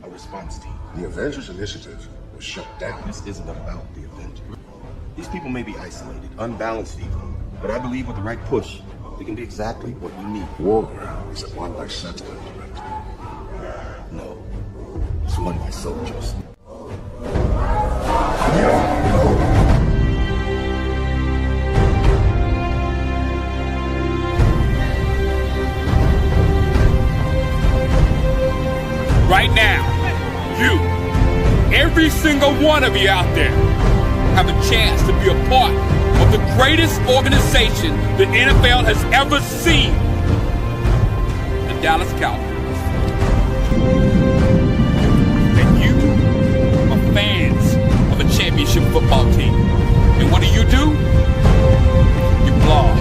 a response team. The Avengers Initiative was shut down. This isn't about the Avengers. These people may be isolated, unbalanced even, but I believe with the right push, they can be exactly what we need. War is it won by sentiment, Director? No, it's won by soldiers. Right now, every single one of you out there, have a chance to be a part of the greatest organization the NFL has ever seen. The Dallas Cowboys. And you are fans of a championship football team. And what do? You blog.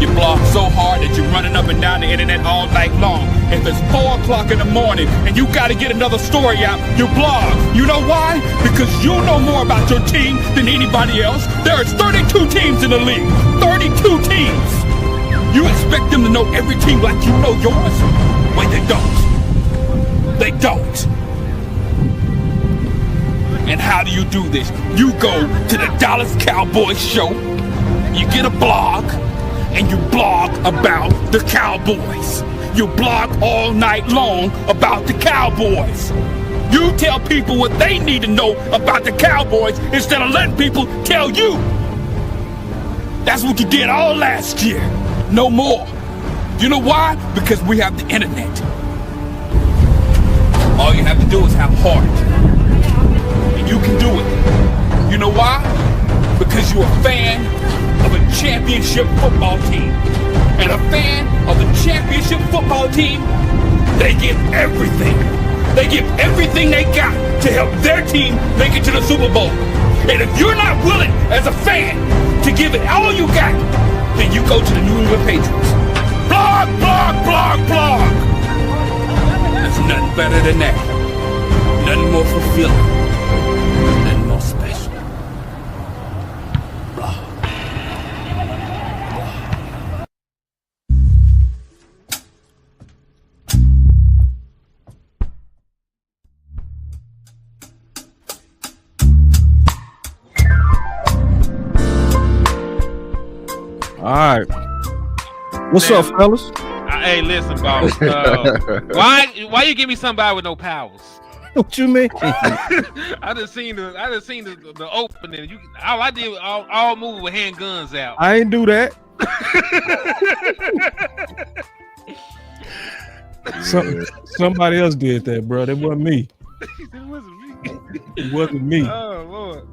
You blog so hard that you're running up and down the internet all night long. If it's 4 o'clock in the morning and you got to get another story out, you blog. You know why? Because you know more about your team than anybody else. There is 32 teams in the league. 32 teams. You expect them to know every team like you know yours? Wait, they don't. They don't. And how do you do this? You go to the Dallas Cowboys show, you get a blog, and you blog about the Cowboys. You blog all night long about the Cowboys. You tell people what they need to know about the Cowboys instead of letting people tell you. That's what you did all last year. No more. You know why? Because we have the internet. All you have to do is have heart. And you can do it. You know why? Because you're a fan of a championship football team. And a fan of a championship football team, they give everything. They give everything they got to help their team make it to the Super Bowl. And if you're not willing, as a fan, to give it all you got, then you go to the New England Patriots. Blog, blog, blog, blog. There's nothing better than that. Nothing more fulfilling. Nothing more special. Blog. All right. What's up, fellas? Hey, listen, boss. Why you give me somebody with no powers? What you mean? I just seen the opening. All I did all moving with handguns out. I ain't do that. Somebody else did that, bro. That wasn't me. It wasn't me. It wasn't me. Oh Lord,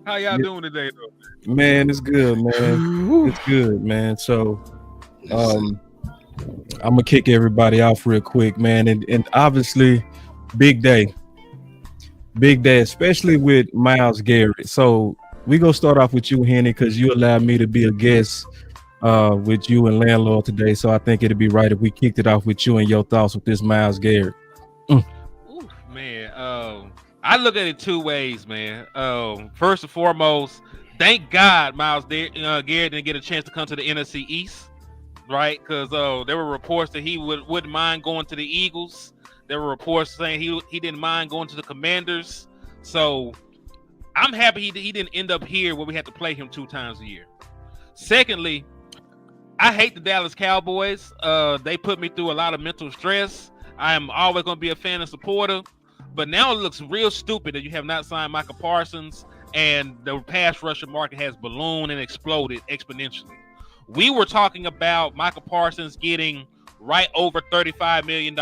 how y'all doing today, though? Man, it's good, man. It's good, man. So, I'm gonna kick everybody off real quick, man. And obviously, big day, especially with Myles Garrett. So we gonna start off with you, Henny, because you allowed me to be a guest with you and Landlord today. So I think it'd be right if we kicked it off with you and your thoughts with this Myles Garrett. Ooh, man, I look at it two ways, man. First and foremost, thank God Myles Garrett didn't get a chance to come to the NFC East, right? Because there were reports that he wouldn't mind going to the Eagles. There were reports saying he didn't mind going to the Commanders. So I'm happy he didn't end up here where we had to play him 2 times a year. Secondly, I hate the Dallas Cowboys. They put me through a lot of mental stress. I am always going to be a fan and supporter. But now it looks real stupid that you have not signed Micah Parsons and the pass rusher market has ballooned and exploded exponentially. We were talking about Micah Parsons getting right over $35 million.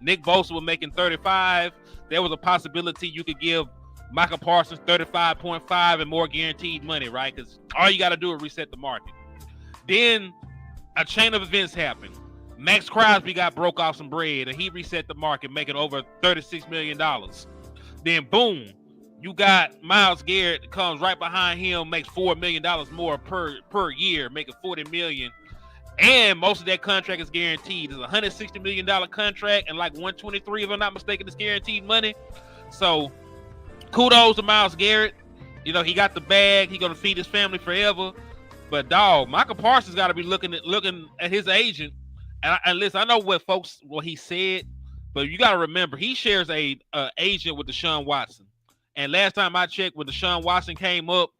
Nick Bosa was making 35. There was a possibility you could give Micah Parsons 35.5 and more guaranteed money, right? Because all you got to do is reset the market. Then a chain of events happened. Max Crosby got broke off some bread and he reset the market, making over $36 million. Then boom, you got Myles Garrett that comes right behind him, makes $4 million more per year, making $40 million. And most of that contract is guaranteed. It's a $160 million contract, and like $123, if I'm not mistaken, is guaranteed money. So kudos to Myles Garrett. You know, he got the bag. He's going to feed his family forever. But dog, Micah Parsons got to be looking at his agent. And listen, I know what he said, But you got to remember, he shares a agent with Deshaun Watson. And last time I checked, when Deshaun Watson came up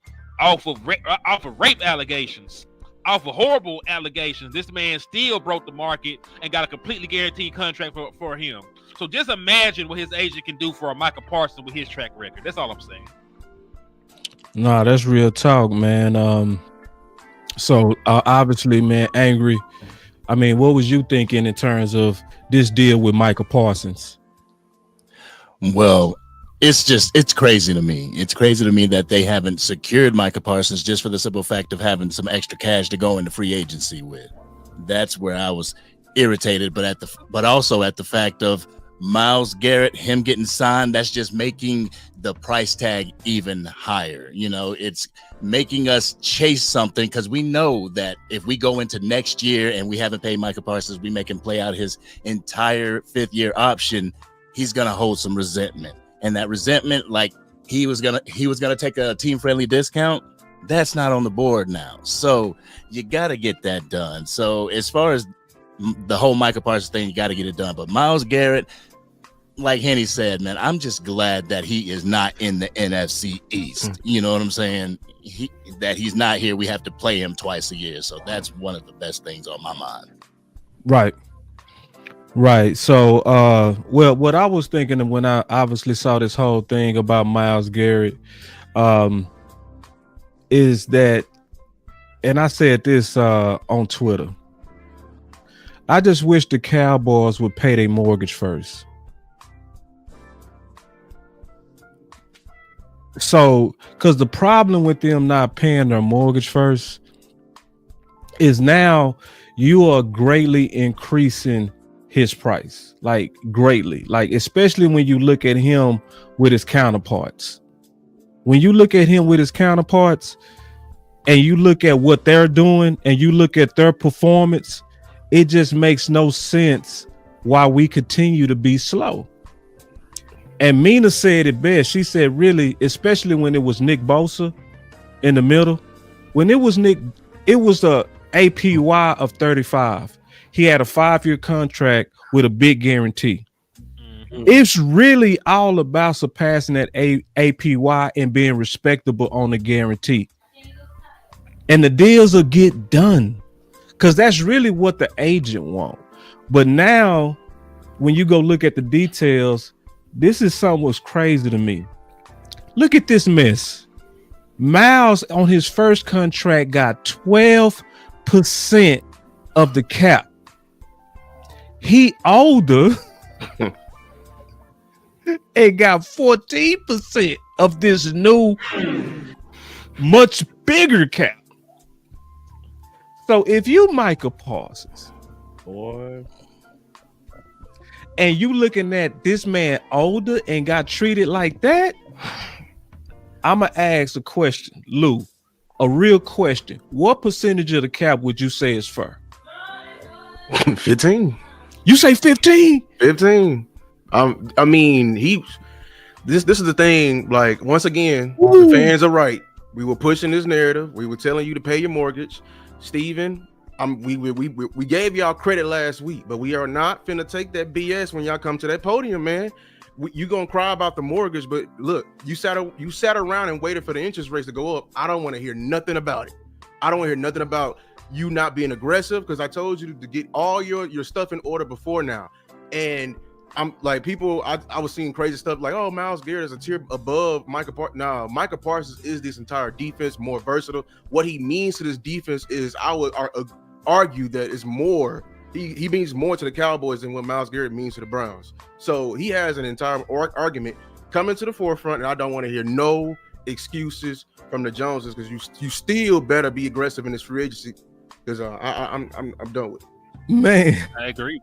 off of rape allegations, off of horrible allegations, this man still broke the market and got a completely guaranteed contract for him. So just imagine what his agent can do for a Micah Parsons with his track record. That's all I'm saying. Nah, that's real talk, man. So obviously, man, angry. I mean, what was you thinking in terms of this deal with Micah Parsons? Well, it's crazy to me. It's crazy to me that they haven't secured Micah Parsons just for the simple fact of having some extra cash to go into free agency with. That's where I was irritated, but also at the fact of Myles Garrett, him getting signed, that's just making the price tag even higher. You know, it's making us chase something because we know that if we go into next year and we haven't paid Micah Parsons, we make him play out his entire 5th-year option, he's gonna hold some resentment. And that resentment, like he was gonna take a team-friendly discount, that's not on the board now. So you gotta get that done. So as far as the whole Micah Parsons thing, you gotta get it done. But Myles Garrett, like Henny said, man, I'm just glad that he is not in the NFC East. You know what I'm saying? That he's not here. We have to play him twice a year. So that's one of the best things on my mind. Right. So, well, what I was thinking when I obviously saw this whole thing about Myles Garrett, is that, and I said this on Twitter, I just wish the Cowboys would pay their mortgage first. So, because the problem with them not paying their mortgage first is now you are greatly increasing his price, like greatly, like especially when you look at him with his counterparts. When you look at him with his counterparts and you look at what they're doing and you look at their performance, it just makes no sense why we continue to be slow. And Mina said it best. She said, really, especially when it was Nick Bosa in the middle, when it was Nick, it was a APY of 35. He had a 5-year contract with a big guarantee. Mm-hmm. It's really all about surpassing that APY and being respectable on the guarantee. And the deals will get done because that's really what the agent wants. But now, when you go look at the details, this is something was crazy to me. Look at this mess. Myles on his first contract got 12% of the cap. He older and got 14% of this new, much bigger cap. So if you Micah Parsons, boy, and you looking at this man older and got treated like that, I'ma ask a question, Lou, a real question. What percentage of the cap would you say is fair? 15. You say 15? 15. I mean, this is the thing. Like, once again, the fans are right. We were pushing this narrative. We were telling you to pay your mortgage, Steven. We gave y'all credit last week, but we are not finna take that BS when y'all come to that podium, man. You gonna cry about the mortgage, but look, you sat around and waited for the interest rates to go up. I don't want to hear nothing about it. I don't want to hear nothing about you not being aggressive, because I told you to get all your stuff in order before now. And I'm like, people, I was seeing crazy stuff like, oh, Myles Garrett is a tier above Micah Parsons. No, Micah Parsons is this entire defense, more versatile. What he means to this defense is, I would argue that is more. He means more to the Cowboys than what Myles Garrett means to the Browns. So he has an entire argument coming to the forefront, and I don't want to hear no excuses from the Joneses, because you still better be aggressive in this free agency, because I'm done with it. Man, I agree.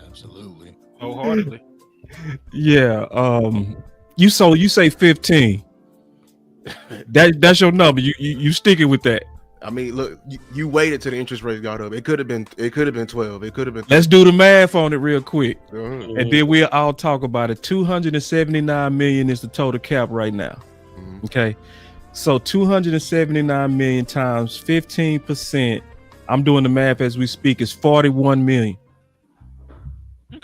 Absolutely. Wholeheartedly. Yeah. You say 15. That's your number. You sticking with that. I mean, look, you waited till the interest rate got up. It could have been 12. It could have been. Let's do the math on it real quick, Uh-huh. and then we'll all talk about it. 279 million is the total cap right now. Mm-hmm. Okay, so 279 million times 15%. I'm doing the math as we speak. Is 41 million.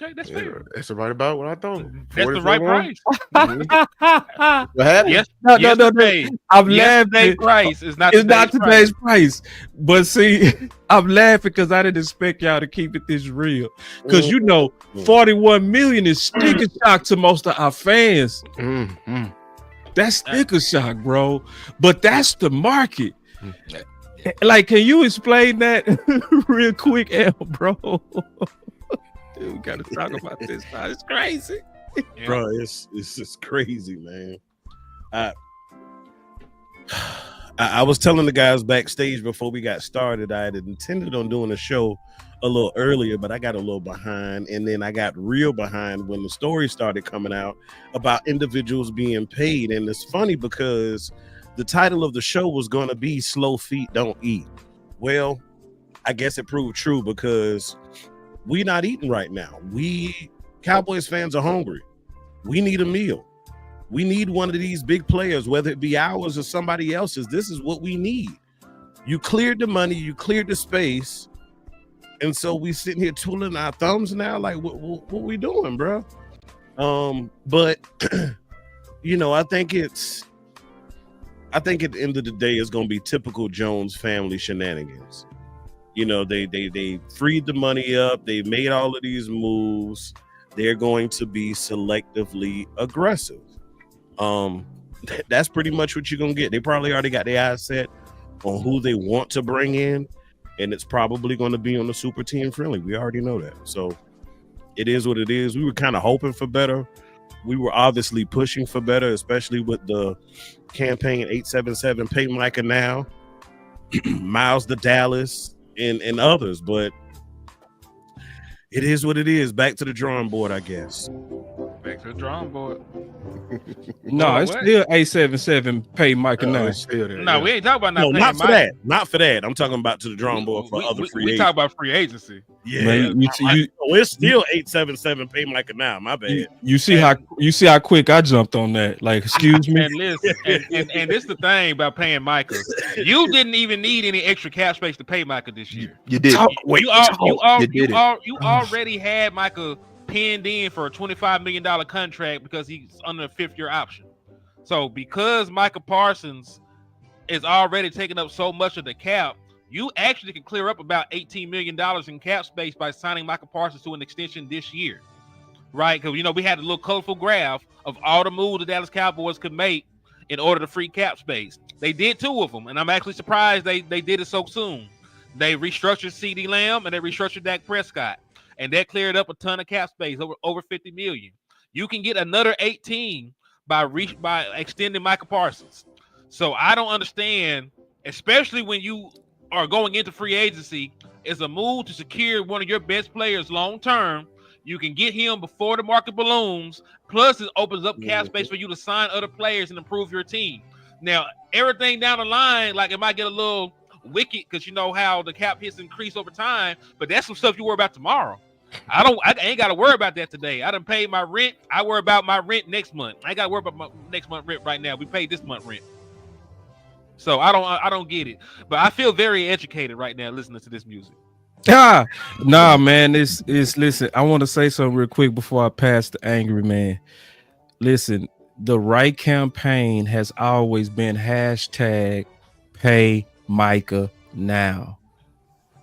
Okay, that's Yeah, fair. that's right about what I thought. That's the right 41. price. Mhm. What happened? Yes, No. yesterday. I'm Yesterday's laughing. price is not It's not today's today's price. But see, I'm laughing because I didn't expect y'all to keep it this real. Because you know, 41 million is sticker shock to most of our fans. Mhm. That's sticker shock, bro. But that's the market. Yeah. Like, can you explain that real quick, Al, bro? Dude, we gotta talk about this. It's crazy. Yeah. Bro, it's just crazy, man. I was telling the guys backstage before we got started, I had intended on doing a show a little earlier, but I got a little behind, and then I got real behind when the story started coming out about individuals being paid. And it's funny because the title of the show was going to be Slow Feet Don't Eat. Well, I guess it proved true because we not eating right now. We Cowboys fans are hungry. We need a meal. We need one of these big players, whether it be ours or somebody else's. This is what we need. You cleared the money, you cleared the space, and so we sitting here twiddling our thumbs now. Like, what we doing, bro? But you know, I think at the end of the day, it's gonna be typical Jones family shenanigans. You know, they freed the money up, they made all of these moves. They're going to be selectively aggressive. That's pretty much what you're gonna get. They probably already got their eyes set on who they want to bring in, and it's probably going to be on the super team friendly. We already know that. So it is what it is. We were kind of hoping for better. We were obviously pushing for better, especially with the campaign 877 Pay Micah now, Miles to Dallas, and others. But it is what it is. Back to the drawing board, I guess. Back to the drawing board. No, it's What? still 877 Pay Micah now. It's still there, No, yeah. we ain't talking about No, not not paying for Mike. that. Not for that. I'm talking about to the drawing board for other free We agents. talk about free agency. Yeah, Man, it's still 877 Pay Micah now. My bad. you see how quick I jumped on that. Like, excuse me. And listen, and this is the thing about paying Micah. You didn't even need any extra cap space to pay Micah this year. You did. You already had Micah pinned in for a $25 million contract because he's under a 5th-year option. So because Micah Parsons is already taking up so much of the cap, you actually can clear up about $18 million in cap space by signing Micah Parsons to an extension this year, right? Because, you know, we had a little colorful graph of all the moves the Dallas Cowboys could make in order to free cap space. They did 2 of them, and I'm actually surprised they did it so soon. They restructured CeeDee Lamb and they restructured Dak Prescott, and that cleared up a ton of cap space, over $50 million. You can get another 18 by extending Micah Parsons. So I don't understand, especially when you are going into free agency, it's a move to secure one of your best players long term. You can get him before the market balloons. Plus, it opens up cap space for you to sign other players and improve your team. Now, everything down the line, like it might get a little wicked because you know how the cap hits increase over time, but that's some stuff you worry about tomorrow. I ain't got to worry about that today. I done paid my rent. I worry about my rent next month. I ain't got to worry about my next month rent right now. We paid this month rent. So I don't get it. But I feel very educated right now listening to this music. Nah, man. It's listen, I want to say something real quick before I pass the angry man. Listen, the right campaign has always been hashtag pay Micah now.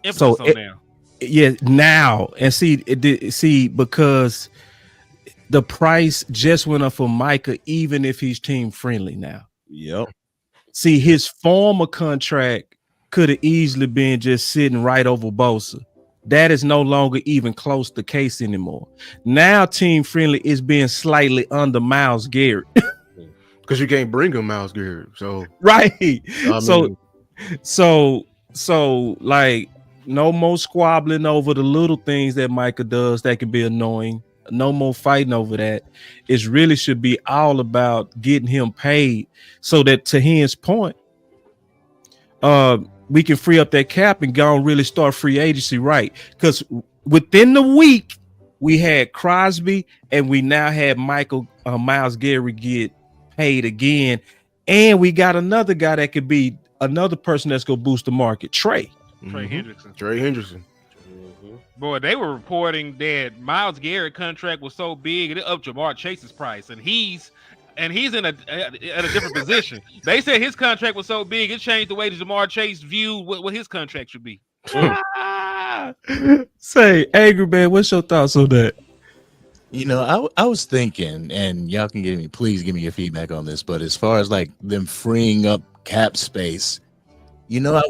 Emphasis on now. Yeah, now. And see, because the price just went up for Micah, even if he's team friendly now. Yep. See, his former contract could have easily been just sitting right over Bosa. That is no longer even close to the case anymore. Now, team friendly is being slightly under Myles Garrett. Because you can't bring him Myles Garrett. So Right. I mean, So like no more squabbling over the little things that Micah does that can be annoying. No more fighting over that. It really should be all about getting him paid so that, to his point, we can free up that cap and go and really start free agency right. Because within the week, we had Crosby and we now had Myles Garrett get paid again. And we got another guy that could be another person that's going to boost the market, Trey. Trey Hendrickson. Trey Hendrickson. Boy, they were reporting that Myles Garrett contract was so big it upped Jamar Chase's price, and he's in a different position. They said his contract was so big it changed the way that Jamar Chase viewed what his contract should be. Say, Angry Man, what's your thoughts on that? You know, I was thinking, and y'all can please give me your feedback on this, but as far as like them freeing up cap space, you know, I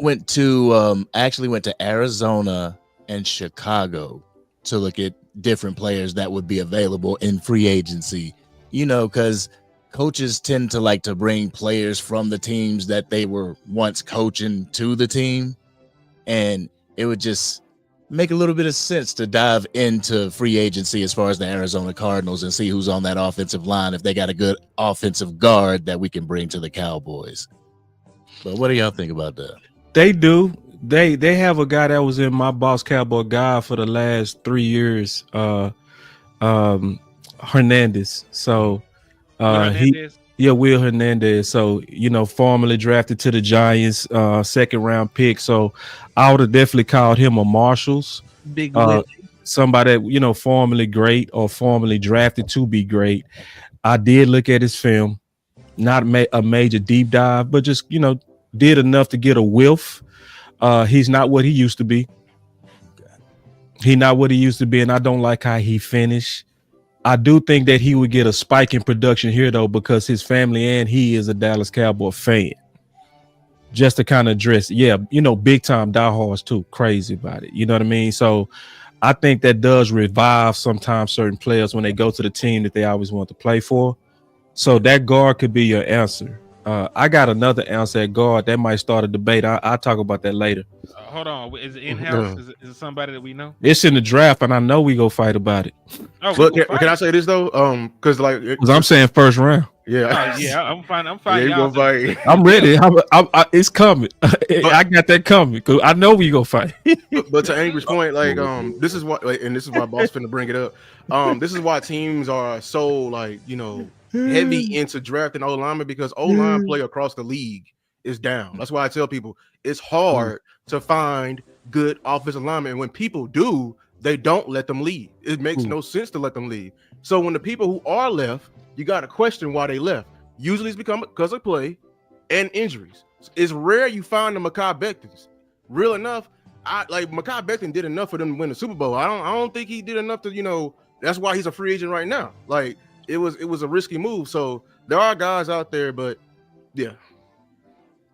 actually went to Arizona and Chicago to look at different players that would be available in free agency, you know, because coaches tend to like to bring players from the teams that they were once coaching to the team. And it would just make a little bit of sense to dive into free agency as far as the Arizona Cardinals and see who's on that offensive line, if they got a good offensive guard that we can bring to the Cowboys. But what do y'all think about that? They do. They have a guy that was in my Boss Cowboy Guide for the last 3 years, Hernandez. So Will Hernandez. So, you know, formerly drafted to the Giants, second round pick. So I would have definitely called him a Marshalls. Big somebody that, you know, formerly great or formerly drafted to be great. I did look at his film, not a major deep dive, but just, you know, did enough to get a whiff. He's not what he used to be. And I don't like how he finished. I do think that he would get a spike in production here, though, because his family and he is a Dallas Cowboy fan. Just to kind of address, you know, big time diehards too, crazy about it. You know what I mean? So I think that does revive sometimes certain players when they go to the team that they always want to play for. So that guard could be your answer. I got another answer at guard that might start a debate. I'll talk about that later. Hold on, is it in-house? Is it somebody that we know? It's in the draft, and I know we go fight about it. Oh, but can I say this though? Because I'm saying first round. Yeah, I'm fine. Yeah, you gonna fight. I'm ready. It's coming. I got that coming because I know we gonna fight. but to Angry's point, like this is what, and this is why boss finna bring it up. This is why teams are so like, you know, heavy into drafting O linemen, because O line play across the league is down. That's why I tell people it's hard to find good offensive linemen, and when people do, they don't let them leave. It makes no sense to let them leave. So when the people who are left, you got to question why they left. Usually it's because of play and injuries. It's rare you find the Mekhi Bectons. Real enough, Mekhi Becton did enough for them to win the Super Bowl. I don't think he did enough to, you know, that's why he's a free agent right now. Like it was a risky move. So there are guys out there, but yeah.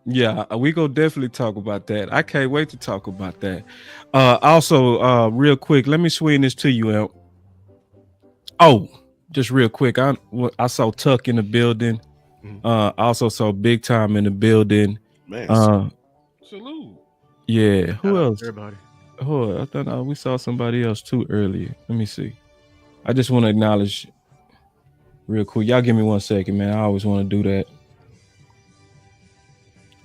Yeah, we go definitely talk about that. I can't wait to talk about that. Also, real quick, let me swing this to you, Elk. Oh, just real quick, I saw Tuck in the building. Also saw Big Time in the building. Man, salute. Yeah, who else? Everybody. Oh, I thought we saw somebody else too earlier. Let me see. I just want to acknowledge real quick. Y'all give me 1 second, man. I always want to do that.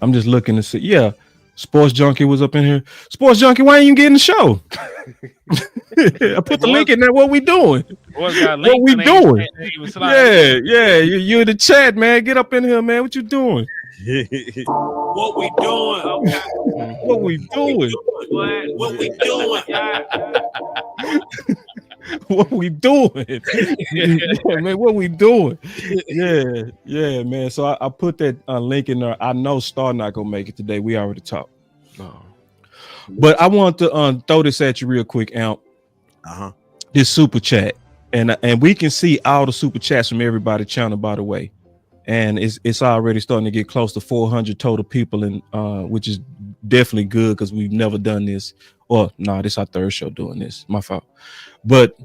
I'm just looking to see. Yeah, Sports Junkie was up in here. Sports Junkie, why ain't you getting the show? I put the link in there. What we doing? What we doing? Yeah. You in the chat, man. Get up in here, man. What you doing? What we doing? Okay. What we doing? What we doing? What we doing? Yeah, man, what we doing? Yeah, man. So I put that link in there. I know Star not gonna make it today. We already talked. But I want to throw this at you real quick, Amp. This super chat, and we can see all the super chats from everybody channel, by the way. And it's already starting to get close to 400 total people, and which is definitely good because we've never done this. Or no, this is our third show doing this. My fault. But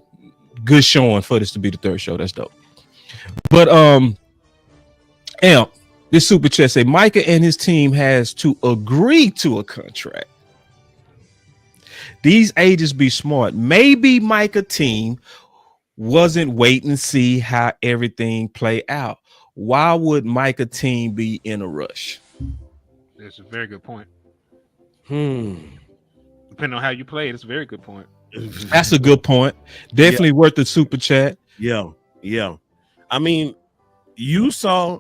good showing for this to be the third show. That's dope. But Amp, this super chat say Micah and his team has to agree to a contract. These agents be smart. Maybe Micah team wasn't waiting to see how everything play out. Why would Micah team be in a rush? That's a very good point. Depending on how you play it, it's a very good point. That's a good point. Definitely worth the super chat. Yeah. I mean, you saw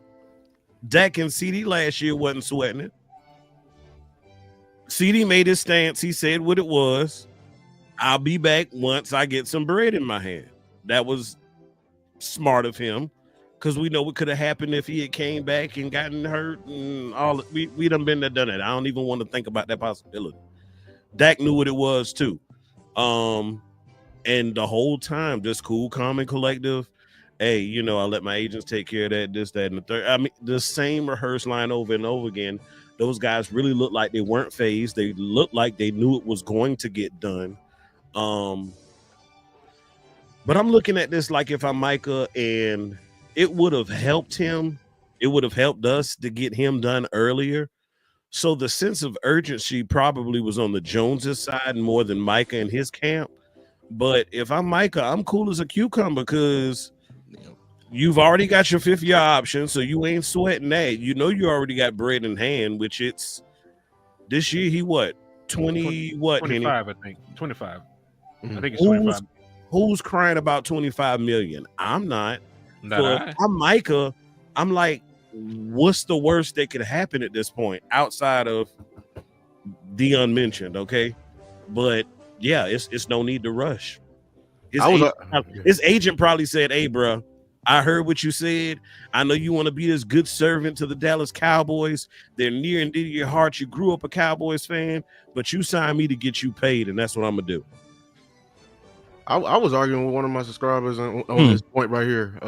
Dak and CD last year wasn't sweating it. CD made his stance. He said what it was. I'll be back once I get some bread in my hand. That was smart of him, because we know what could have happened if he had came back and gotten hurt and all. We done been there, done it. I don't even want to think about that possibility. Dak knew what it was too. And the whole time, just cool, calm, and collective. Hey, you know, I let my agents take care of that, this, that, and the third. I mean, the same rehearsed line over and over again. Those guys really looked like they weren't phased. They looked like they knew it was going to get done. But I'm looking at this like if I'm Micah, and it would have helped him. It would have helped us to get him done earlier. So the sense of urgency probably was on the Joneses side more than Micah and his camp. But if I'm Micah, I'm cool as a cucumber, because you've already got your 5th year option, so you ain't sweating that. You know you already got bread in hand, which it's this year. He what 20 what 25, Henny? I think 25. I think it's 25. Who's crying about 25 million? I'm not. Not So I. if I'm Micah, I'm like, what's the worst that could happen at this point outside of the unmentioned? Okay, but yeah, it's no need to rush. His agent probably said, "Hey, bro, I heard what you said. I know you want to be this good servant to the Dallas Cowboys. They're near and dear to your heart. You grew up a Cowboys fan, but you signed me to get you paid, and that's what I'm gonna do." I was arguing with one of my subscribers on this point right here.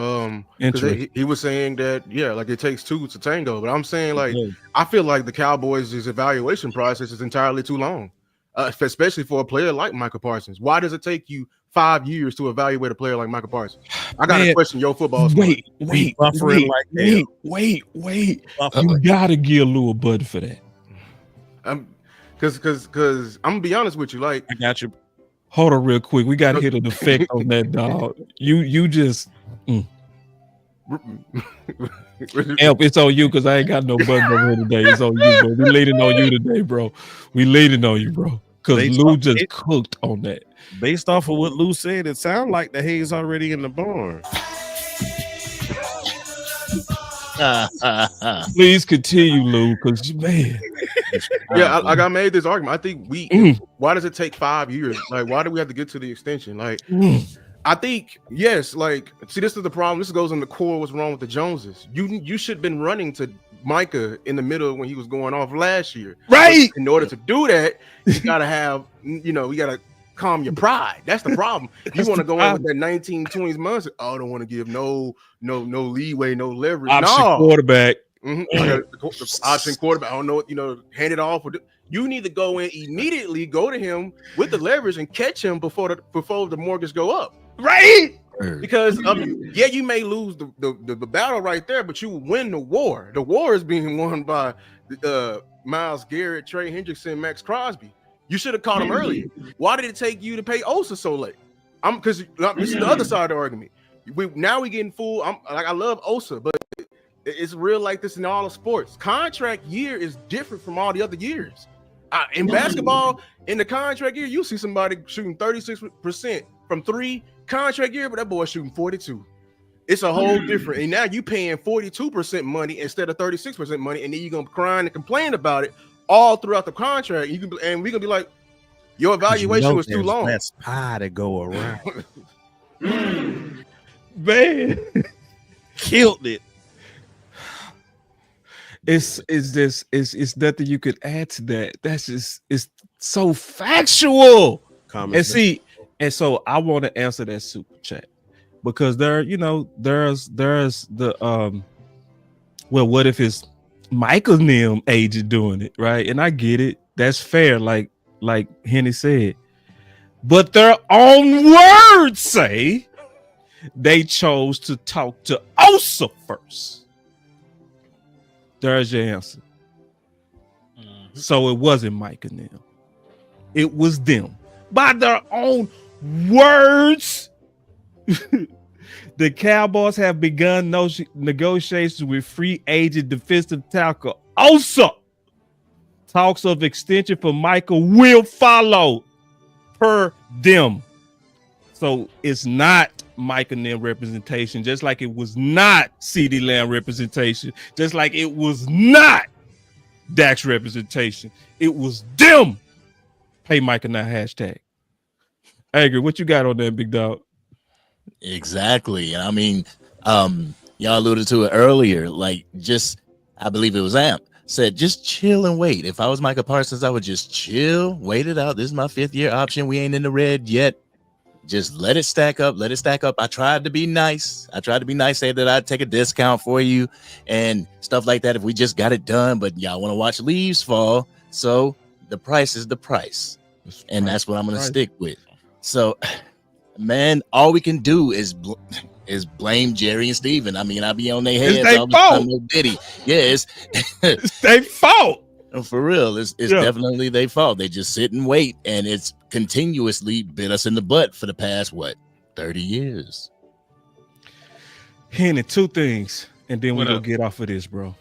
Because he was saying that, yeah, like it takes two to tango. But I'm saying, like, I feel like the Cowboys' evaluation process is entirely too long, especially for a player like Michael Parsons. Why does it take you 5 years to evaluate a player like Michael Parsons? I got to question your football. Wait. You gotta give Lou a button for that. Because I'm gonna be honest with you, like, I got you. Hold on real quick. We got to hit an effect on that, dog. You just Elp, it's on you, because I ain't got no button over here today. It's on you, bro. We leaning on you today, bro. We leaning on you, bro. Because Lou just cooked on that. Based off of what Lou said, it sounds like the hay's already in the barn. Please continue, Lou, because man. Yeah, like I made this argument. I think why does it take 5 years? Like, why do we have to get to the extension? Like, I think, yes, like, see, this is the problem. This goes in the core what's wrong with the Joneses. You should have been running to Micah in the middle when he was going off last year. Right. But in order to do that, you gotta have, you gotta calm your pride. That's the problem. You want to go in with that 1920s mindset. Oh, I don't want to give no leeway, no leverage. Option quarterback. The option quarterback. I don't know, hand it off. You need to go in immediately, go to him with the leverage and catch him before the mortgage go up. Right. Because you may lose the battle right there, but you win the war. The war is being won by Myles Garrett, Trey Hendrickson, Max Crosby. You should have caught him earlier. Why did it take you to pay Osa so late? Because this is the other side of the argument. We getting full. I love Osa, but it's real like this in all of sports. Contract year is different from all the other years. In basketball, in the contract year, you see somebody shooting 36% from 3 contract year, but that boy shooting 42. It's a whole different. And now you paying 42% money instead of 36% money, and then you're gonna cry and complain about it all throughout the contract. And we're gonna be like, your evaluation was too long. That's pie to go around. Man, killed it. It's nothing you could add to that. That's just, it's so factual. And so I want to answer that super chat, because there's the well, what if it's Michael's name agent doing it, right? And I get it. That's fair, like Henny said. But their own words say they chose to talk to Osa first. There's your answer. So it wasn't Mike and them. It was them. By their own words. The Cowboys have begun negotiations with free agent defensive tackle Osa. Talks of extension for Michael will follow per them. So it's not Mike and them representation, just like it was not CeeDee Lamb representation, just like it was not Dak's representation. It was them. Pay Mike and that hashtag. Angry, what you got on that, big dog? Exactly. And I mean, y'all alluded to it earlier. Like, I believe it was Amp said, just chill and wait. If I was Micah Parsons, I would just chill, wait it out. This is my 5th-year option. We ain't in the red yet. Just let it stack up. Let it stack up. I tried to be nice. Say that I'd take a discount for you and stuff like that if we just got it done. But y'all want to watch leaves fall. So the price is the price. And that's what I'm going to stick with. So, man, all we can do is blame Jerry and Steven. I mean, I be on their heads all the time. No Diddy. Yeah, it's their fault. For real. It's definitely their fault. They just sit and wait, and it's continuously bit us in the butt for the past, 30 years. Henny, 2 things, and then we're going to get off of this, bro.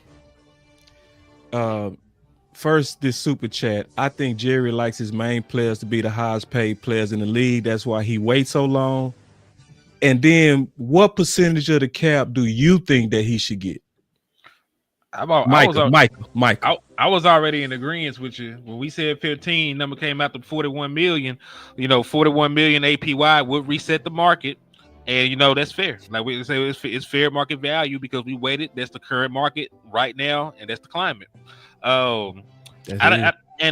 First, this super chat. I think Jerry likes his main players to be the highest paid players in the league. That's why he waits so long. And then percentage of the cap do you think that he should get? Michael. I was already in agreement with you when we said 15. Number came out to 41 million. 41 million APY would reset the market, and that's fair. Like we say, it's fair market value because we waited. That's the current market right now, and that's the climate. And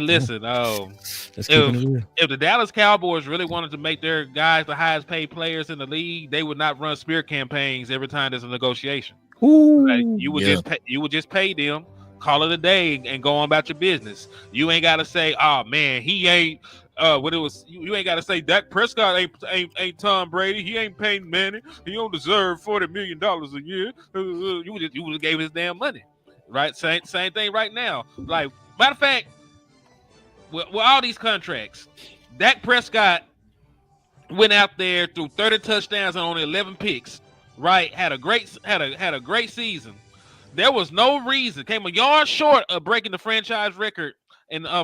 listen, if the Dallas Cowboys really wanted to make their guys the highest paid players in the league, they would not run smear campaigns every time there's a negotiation. Like, you would just pay them, call it a day, and go on about your business. You ain't got to say, "Oh man, he ain't." You ain't got to say Dak Prescott ain't Tom Brady. He ain't Peyton Manning. He don't deserve $40 million a year. You would have gave his damn money, right? Same thing right now. Like, matter of fact, with all these contracts, Dak Prescott went out there threw 30 touchdowns and only 11 picks. Right, had a great season. There was no reason, came a yard short of breaking the franchise record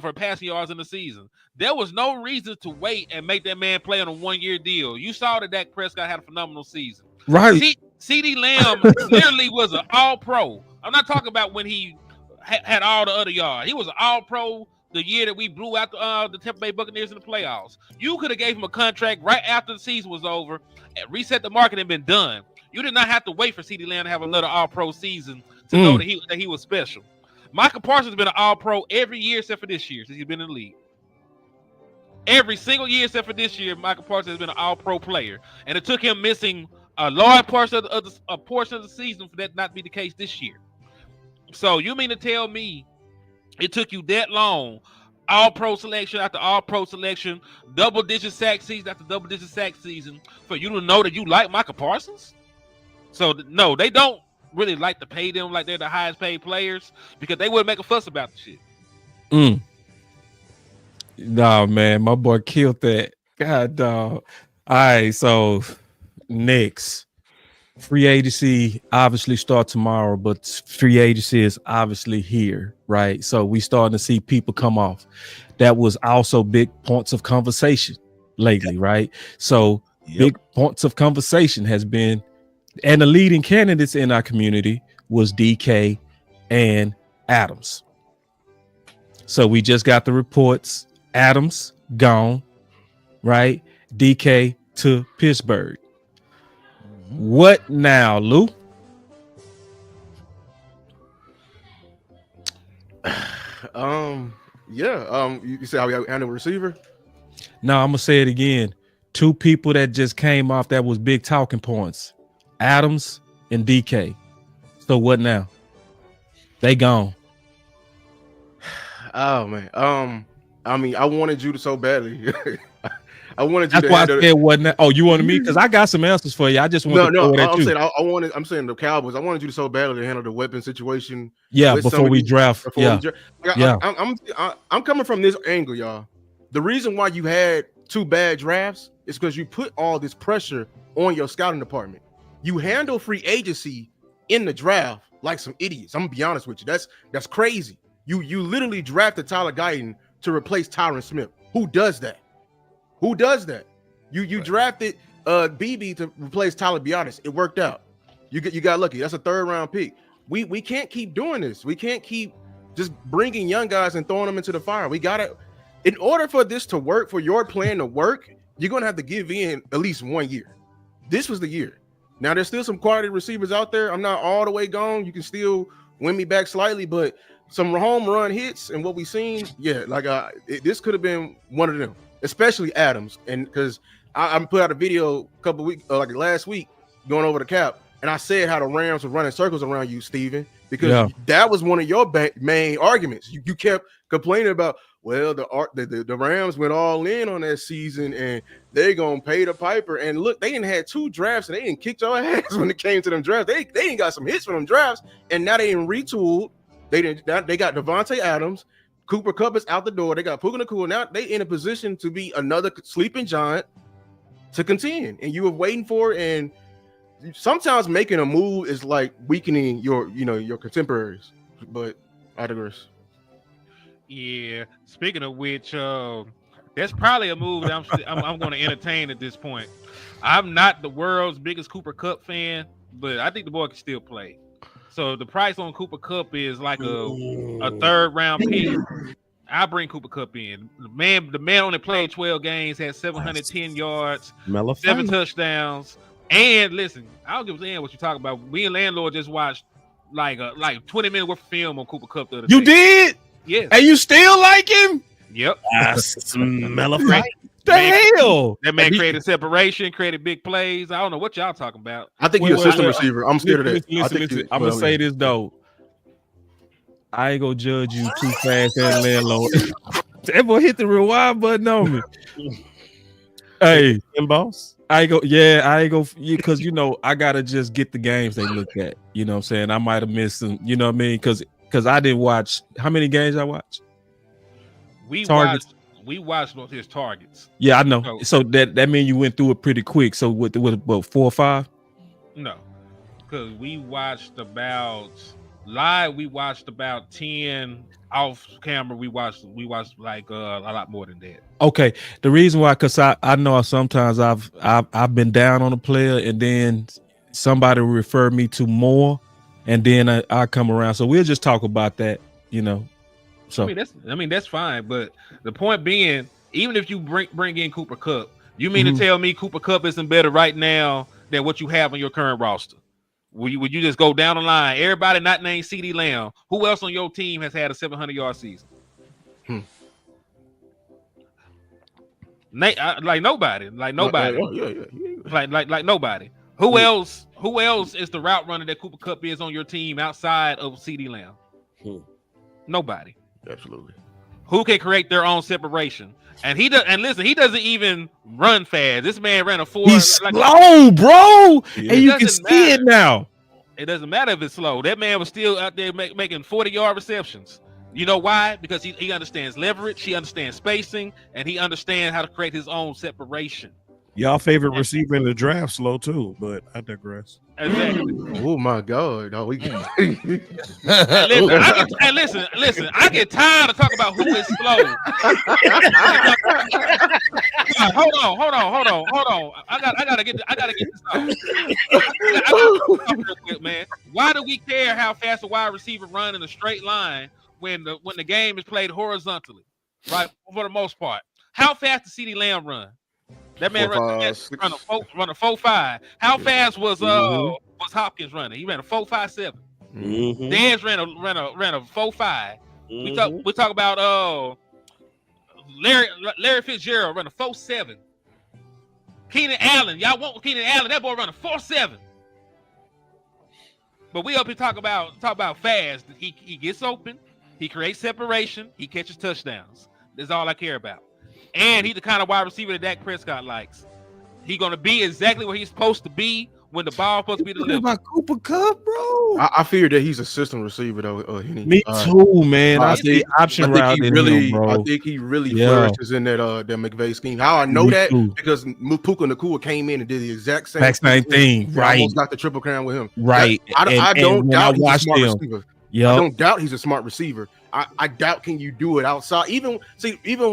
for passing yards in the season. There was no reason to wait and make that man play on a 1-year deal. You saw that Dak Prescott had a phenomenal season. Right. CeeDee Lamb literally was an all-pro. I'm not talking about when he had all the other yards. He was an all-pro the year that we blew out the Tampa Bay Buccaneers in the playoffs. You could have gave him a contract right after the season was over and reset the market and been done. You did not have to wait for CeeDee Lamb to have another all-pro season to know that he was special. Micah Parsons has been an all-pro every year except for this year since he's been in the league. Every single year except for this year, Micah Parsons has been an all-pro player. And it took him missing a large portion of the season for that not to be the case this year. So you mean to tell me it took you that long, all-pro selection after all-pro selection, double-digit sack season after double-digit sack season, for you to know that you like Micah Parsons? So, no, they don't really like to pay them like they're the highest paid players because they wouldn't make a fuss about the shit. Nah, man, my boy killed that. God, dog. All right, so next. Free agency obviously start tomorrow, but free agency is obviously here, right? So we starting to see people come off. That was also big points of conversation lately, right? So big points of conversation has been, and the leading candidates in our community was DK and Adams. So we just got the reports. Adams gone, right? DK to Pittsburgh. What now, Lou? You say how we handle a receiver? No, I'm gonna say it again. 2 people that just came off that was big talking points. Adams and DK. So what now? They gone. Oh man. I mean, I wanted you to so badly. I wanted you. That's why I said what now? Oh, you wanted me? Because I got some answers for you. I just want I'm saying the Cowboys. I wanted you to so badly to handle the weapon situation. Yeah, before we draft. I'm coming from this angle, y'all. The reason why you had 2 bad drafts is because you put all this pressure on your scouting department. You handle free agency in the draft like some idiots. I'm gonna be honest with you. That's crazy. You literally drafted Tyler Guyton to replace Tyron Smith. Who does that? Who does that? You drafted BB to replace Tyler Biotis. It worked out. You got lucky. That's a 3rd round pick. We can't keep doing this. We can't keep just bringing young guys and throwing them into the fire. We gotta, in order for this to work, for your plan to work, you're gonna have to give in at least 1 year. This was the year. Now there's still some quality receivers out there. I'm not all the way gone. You can still win me back slightly, but some home run hits and what we've seen, this could have been one of them, especially Adams. And because I put out a video a couple weeks, like last week, going over the cap, and I said how the Rams were running circles around you, Steven, because that was one of your main arguments. You kept complaining about, well, the Rams went all in on that season and they're gonna pay the piper. And look, they didn't had 2 drafts and they didn't kick your ass when it came to them drafts. They ain't got some hits from them drafts, and now they didn't retooled. They got Devontae Adams, Cooper Kupp is out the door. They got Puka Nacua. Now they in a position to be another sleeping giant to contend, and you were waiting for it. And sometimes making a move is like weakening your contemporaries. But I digress. Yeah. Speaking of which, that's probably a move that I'm going to entertain at this point. I'm not the world's biggest Cooper Kupp fan, but I think the boy can still play. So the price on Cooper Kupp is like a 3rd round pick. I bring Cooper Kupp in. The man only played 12 games, had 710 yards, 7 touchdowns. And listen, I don't give a damn what you talking about. We and Landlord just watched like 20 minutes worth of film on Cooper Kupp the other day. You did? Yes. And you still like him? Yep. I smell a fight. The hell? That man created separation, created big plays. I don't know what y'all talking about. I think he's a system receiver. I'm scared of that. Listen. I'm gonna say this though. I ain't gonna judge you too fast, and Landlord. That boy hit the rewind button on me. Hey, boss. I ain't go because I gotta just get the games they look at. You know what I'm saying? I might have missed some, you know what I mean? Because I didn't watch how many games I watched. We watched both his targets. Yeah, I know. So that means you went through it pretty quick. So what 4 or 5? No, because we watched about live. We watched about 10. Off camera, we watched like a lot more than that. Okay, the reason why, because I know sometimes I've been down on a player, and then somebody will refer me to more, and then I come around. So we'll just talk about that, So I mean that's fine, but the point being, even if you bring in Cooper Kupp, you mean to tell me Cooper Kupp isn't better right now than what you have on your current roster? Would you just go down the line? Everybody not named CeeDee Lamb. Who else on your team has had a 700-yard season? Like nobody. Like nobody. Like nobody. Who else is the route runner that Cooper Kupp is on your team outside of CeeDee Lamb? Nobody. Absolutely. Who can create their own separation? And he doesn't even run fast. This man ran a 4. He's slow, bro. And you can see it now. It doesn't matter if it's slow. That man was still out there making 40-yard receptions. You know why? Because he understands leverage, he understands spacing, and he understands how to create his own separation. Y'all favorite receiver in the draft slow too, but I digress. Exactly. Oh my God! No, we listen, I get tired of talking about who is slow. Hold on. I gotta get this off. Real quick, man. Why do we care how fast a wide receiver run in a straight line when the game is played horizontally? Right, for the most part. How fast does CeeDee Lamb run? That man run a 4.5. How fast was Hopkins running? He ran a 4.57. Dez ran a 4.5. We talk about Larry Fitzgerald run a 4.7. Keenan Allen, y'all want Keenan Allen? That boy run a 4.7. But we up here talk about fast. He gets open, he creates separation, he catches touchdowns. That's all I care about. And he's the kind of wide receiver that Dak Prescott likes. He's gonna be exactly where he's supposed to be when the ball's supposed to be delivered. About Cooper Kupp, bro. I fear that he's a system receiver though. Me too, man. I see option route in him, bro. I think he really flourishes in that McVay scheme. How I know that because Puka Nacua came in and did the exact same thing. Right, almost got the triple crown with him. Right. I don't doubt he's a smart receiver. Yep. I don't doubt he's a smart receiver. I doubt can you do it outside. Even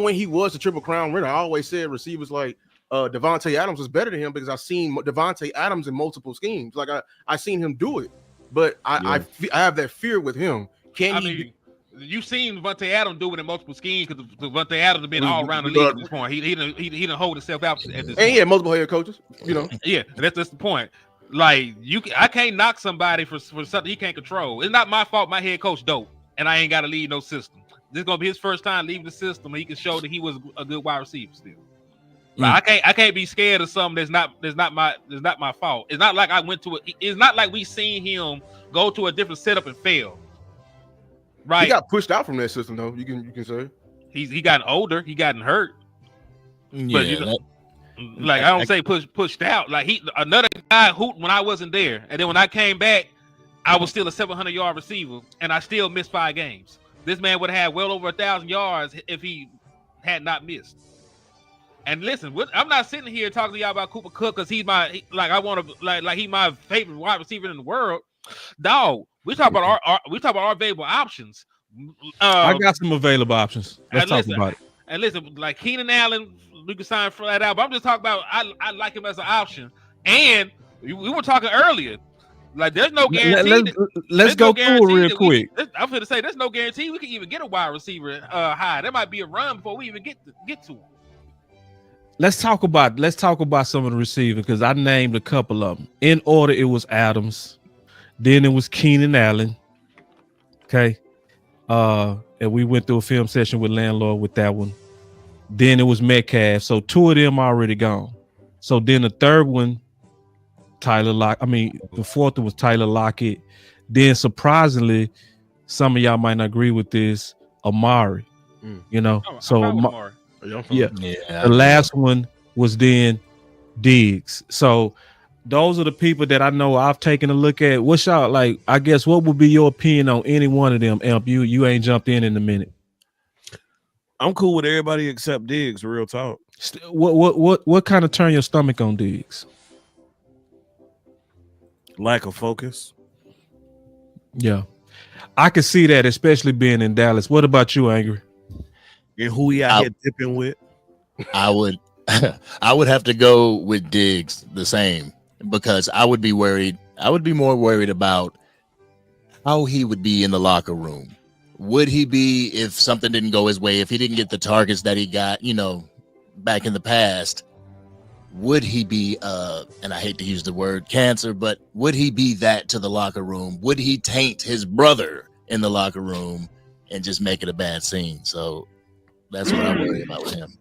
when he was the triple crown winner, I always said receivers like Devontae Adams was better than him because I've seen Devontae Adams in multiple schemes. Like I seen him do it, but I have that fear with him. Can he You've seen Devontae Adams do it in multiple schemes because Devontae Adams has been all around the league at this point. He didn't hold himself out at this point. And he had multiple head coaches, Yeah, that's the point. Like I can't knock somebody for something he can't control. It's not my fault. My head coach dope, and I ain't got to lead no system. This is gonna be his first time leaving the system, and he can show that he was a good wide receiver still. Like, I can't be scared of something that's not my fault. It's not like I went to it. It's not like we seen him go to a different setup and fail. Right. He got pushed out from that system, though. You can say he gotten older. He gotten hurt. Yeah, But I don't say pushed out. Like another guy who when I wasn't there, and then when I came back, I was still a 700-yard receiver, and I still missed 5 games. This man would have had well over 1,000 yards if he had not missed. And listen, I'm not sitting here talking to y'all about Cooper Kupp because he's my he's my favorite wide receiver in the world. Dog, we talk about our available options. I got some available options. Let's talk about it. And listen, like Keenan Allen, we can sign flat out. But I'm just talking about I like him as an option. And we were talking earlier. Like there's no guarantee. Let's go through it real quick. I'm going to say there's no guarantee we can even get a wide receiver high. There might be a run before we even get to him. Let's talk about some of the receivers because I named a couple of them. In order, it was Adams, then it was Keenan Allen. Okay. And we went through a film session with Landlord with that one. Then it was Metcalf. So 2 of them already gone. So then the third one, the fourth one was Tyler Lockett. Then surprisingly, some of y'all might not agree with this, Amari. Amari. Yeah. The last one was then Diggs. So those are the people that I know I've taken a look at. What's y'all like? I guess what would be your opinion on any one of them? Amp, you ain't jumped in a minute. I'm cool with everybody except Diggs. Real talk. What kind of turn your stomach on Diggs? Lack of focus. Yeah, I can see that, especially being in Dallas. What about you, Angry? And who he out here dipping with? I would have to go with Diggs the same because I would be worried. I would be more worried about how he would be in the locker room. Would he be if something didn't go his way, if he didn't get the targets that he got, back in the past? Would he be and I hate to use the word cancer, but would he be that to the locker room? Would he taint his brother in the locker room and just make it a bad scene? So that's what I'm worried about with him.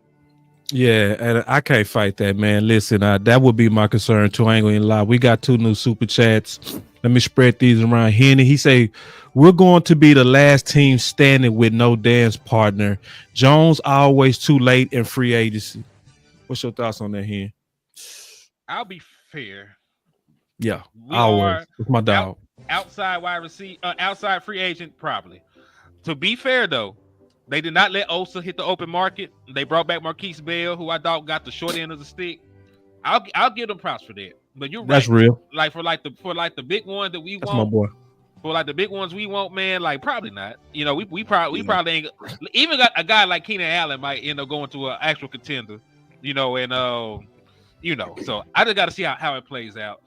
Yeah, and I can't fight that, man. Listen, that would be my concern too. I ain't gonna lie. We got 2 new super chats. Let me spread these around. Henny, he say, we're going to be the last team standing with no dance partner. Jones always too late in free agency. What's your thoughts on that, Hen? I'll be fair. Yeah, always. It's my dog. Outside wide receiver, outside free agent, probably. To be fair, though, they did not let Osa hit the open market. They brought back Marquise Bell, who I thought got the short end of the stick. I'll give them props for that. But you're right. That's real. Like for the big ones that we want. That's my boy. For like the big ones we want, man, like probably not. We probably ain't even got a guy like Keenan Allen might end up going to an actual contender. So I just got to see how it plays out.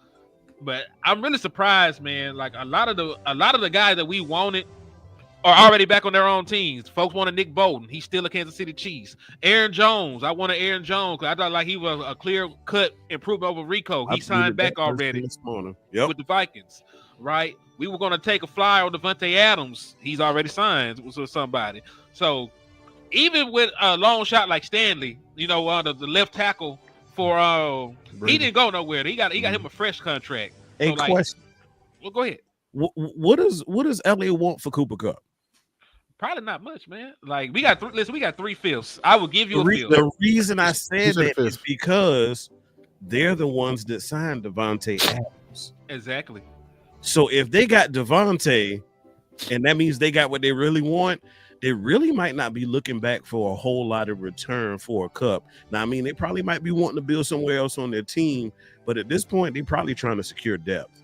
But I'm really surprised, man. Like a lot of the guys that we wanted are already back on their own teams. Folks wanted Nick Bolton. He's still a Kansas City Chiefs. Aaron Jones. I wanted Aaron Jones because I thought like he was a clear-cut improvement over Rico. He signed back already with the Vikings, right? We were going to take a flyer on Devontae Adams. He's already signed with somebody. So even with a long shot like Stanley, the left tackle for he didn't go nowhere. He got him a fresh contract. A question. Well, go ahead. What does Elliott want for Cooper Kupp? Probably not much, man. Like we got 3/5. I will give you a fifth. The reason I said that is because they're the ones that signed Devontae Adams. Exactly. So if they got Devontae, and that means they got what they really want, they really might not be looking back for a whole lot of return for a Kupp. Now, I mean, they probably might be wanting to build somewhere else on their team, but at this point, they're probably trying to secure depth.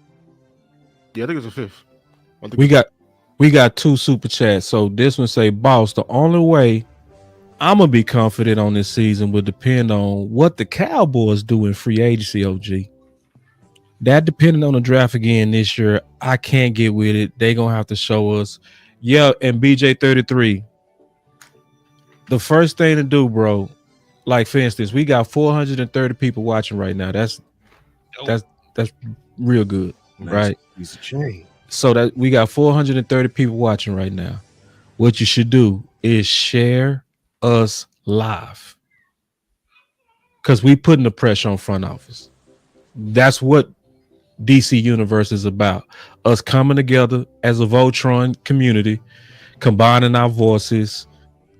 Yeah, I think it's a fifth. We got 2 super chats. So this one say, boss, the only way I'm gonna be confident on this season will depend on what the Cowboys do in free agency, OG. That depending on the draft again this year, I can't get with it. They're gonna have to show us Yeah, and BJ33. The first thing to do, bro, like for instance, we got 430 people watching right now. That's real good, Nice right? piece of change. So that we got 430 people watching right now. What you should do is share us live. Because we putting the pressure on front office. That's what DC Universe is about. Us coming together as a Voltron community, combining our voices.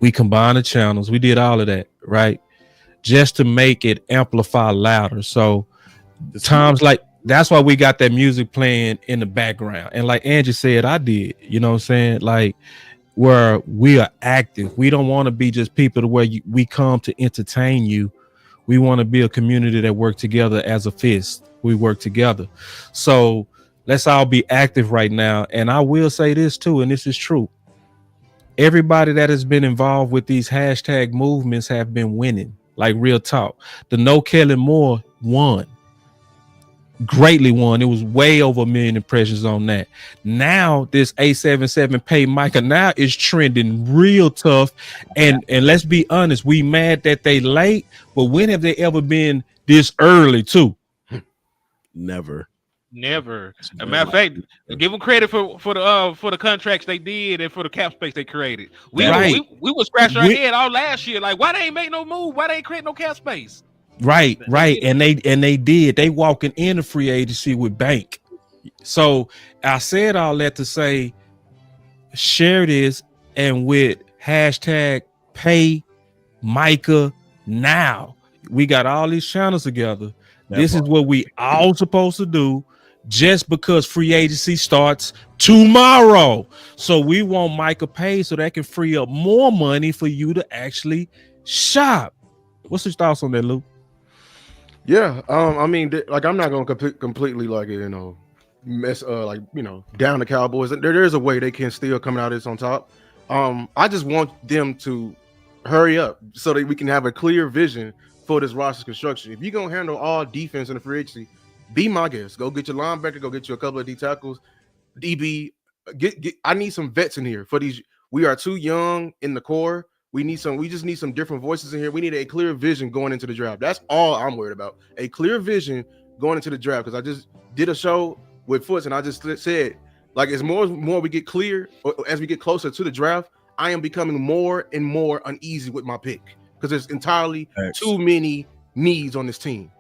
We combine the channels. We did all of that, right? Just to make it amplify louder. So times like that's why we got that music playing in the background. And like Angie said, I did, you know what I'm saying? Like where we are active. We don't want to be just people to where we come to entertain you. We want to be a community that work together as a fist. We work together. So let's all be active right now. And I will say this too, and this is true. Everybody that has been involved with these hashtag movements have been winning. Like real talk. The No Kelly Moore won. Greatly won. It was way over 1 million impressions on that. Now this 877 Pay Micah now is trending real tough. And let's be honest, we mad that they late, but when have they ever been this early too? Never. Never. As a matter of fact, give them credit for the contracts they did and for the cap space they created. We was scratching our head all last year. Like, why they ain't make no move? Why they ain't create no cap space? Right. And they did. They walking in the free agency with bank. So I said all that to say, share this, and with hashtag Pay Micah now. We got all these channels together. This is what we all supposed to do. Just because free agency starts tomorrow. So we want Micah paid so that can free up more money for you to actually shop. What's your thoughts on that, Lou? Yeah, I mean, like I'm not gonna completely like mess down the Cowboys. There's a way they can still come out of this on top. I just want them to hurry up so that we can have a clear vision for this roster construction. If you're gonna handle all defense in the free agency, be my guest. Go get your linebacker. Go get you a couple of D tackles. DB. I need some vets in here for these. We are too young in the core. We just need some different voices in here. We need a clear vision going into the draft. That's all I'm worried about. A clear vision going into the draft. Because I just did a show with Foots and I just said, like, as more we get clear, or as we get closer to the draft, I am becoming more and more uneasy with my pick. Because there's entirely too many needs on this team.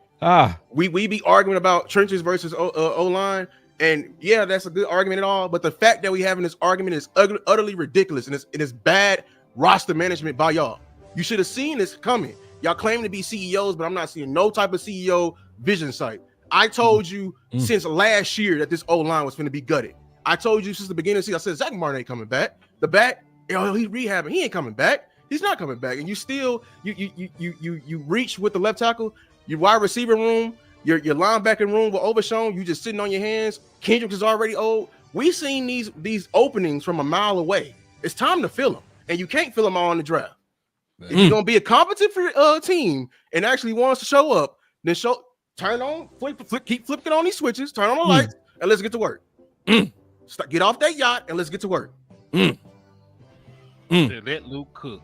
We be arguing about trenches versus O-line. And yeah, that's a good argument at all. But the fact that we having this argument is utterly ridiculous. And it's bad roster management by y'all. You should have seen this coming. Y'all claim to be CEOs, but I'm not seeing no type of CEO vision sight. I told you since last year that this O-line was going to be gutted. I told you since the beginning of the season. I said Zach Martin ain't coming back. The back, he's rehabbing. He ain't coming back. He's not coming back. And you still you reach with the left tackle, your wide receiver room, your linebacker room with Overshown. You just sitting on your hands. Kendrick is already old. We seen these openings from a mile away. It's time to fill them. And you can't fill them all in the draft. If you're gonna be a competent team and actually wants to show up, then turn on, keep flipping on these switches, turn on the lights, and let's get to work. Get off that yacht and let's get to work. Let Luke cook.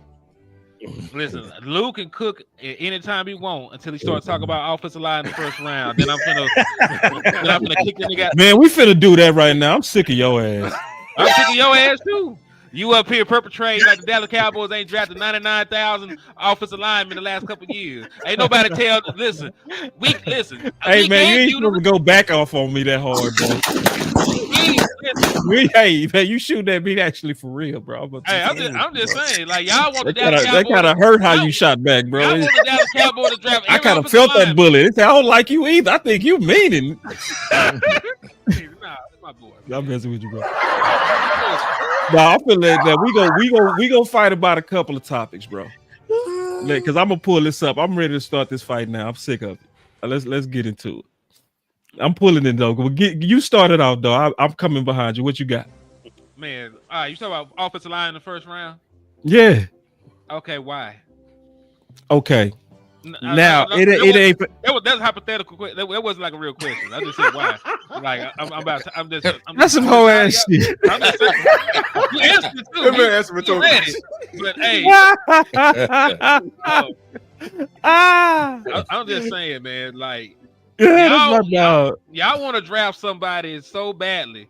Listen, Luke can cook anytime he want until he starts talking about offensive line in the first round. Then I'm gonna kick the nigga out. Man, we finna do that right now. I'm sick of your ass. I'm sick of your ass too. You up here perpetrating like the Dallas Cowboys ain't drafted 99,000 offensive linemen in the last couple of years. Ain't nobody tell. Listen. Hey man, you ain't supposed to go back off on me that hard, bro. Hey man, you shooting at me actually for real, bro. I'm just saying, like y'all want the Dallas Cowboys. That kind of hurt how you shot back, bro. Y'all want the Dallas Cowboys to draft. I kind of felt that bullet. I don't like you either. I think you meaning. Nah, that's my boy. I'm messing with you, bro. No, I feel that we go fight about a couple of topics, bro. Because I'm gonna pull this up. I'm ready to start this fight now. I'm sick of it. Let's get into it. I'm pulling it though. You started off though. I'm coming behind you. What you got? Man, all right. You talking about offensive line in the first round? Yeah. Okay, why? Okay. Now it ain't. That's a hypothetical question. That wasn't like a real question. I just said why. Like I'm just. That's some whole ass shit. I'm just saying. You answered it too. You read it. But hey, I'm just saying, man. Like y'all want to draft somebody so badly.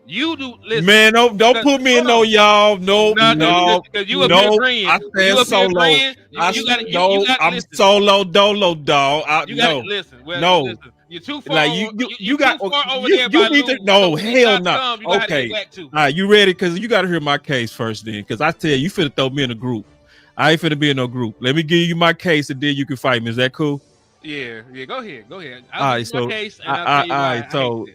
You do, listen, man. Don't put me in no y'all. No, because you agreeing. I stand solo. I'm solo dolo, dog. You gotta listen. Well, no. Listen, you're too far. Like you got too far over you there. need to. No, hell no. Okay, all right, you ready? Because you got to hear my case first, then. Because I tell you finna throw me in a group. I ain't finna be in no group. Let me give you my case, and then you can fight me. Is that cool? Yeah. Go ahead. All right, so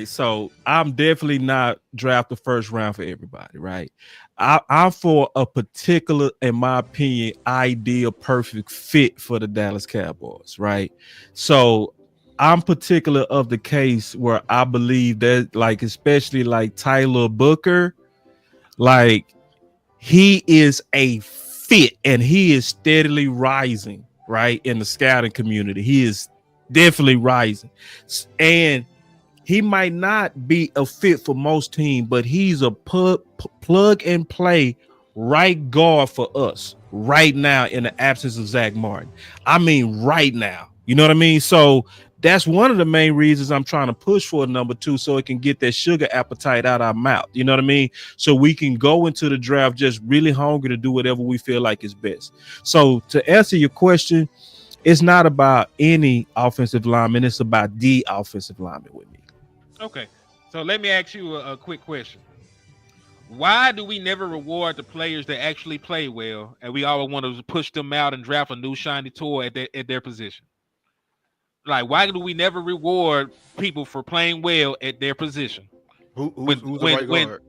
so I'm definitely not draft the first round for everybody, right? I'm for a particular, in my opinion, ideal, perfect fit for the Dallas Cowboys, right? So I'm particular of the case where I believe that, like, especially like Tyler Booker, like he is a fit and he is steadily rising, right? In the scouting community, he is definitely rising, and he might not be a fit for most teams, but he's a plug and play right guard for us right now in the absence of Zach Martin. I mean, right now. You know what I mean? So that's one of the main reasons I'm trying to push for a number 2, so it can get that sugar appetite out our mouth. You know what I mean? So we can go into the draft just really hungry to do whatever we feel like is best. So to answer your question, it's not about any offensive lineman. It's about the offensive lineman with me. Okay, so let me ask you a quick question. Why do we never reward the players that actually play well, and we always want to push them out and draft a new shiny toy at their position? Like, why do we never reward people for playing well at their position? Who's the right guard?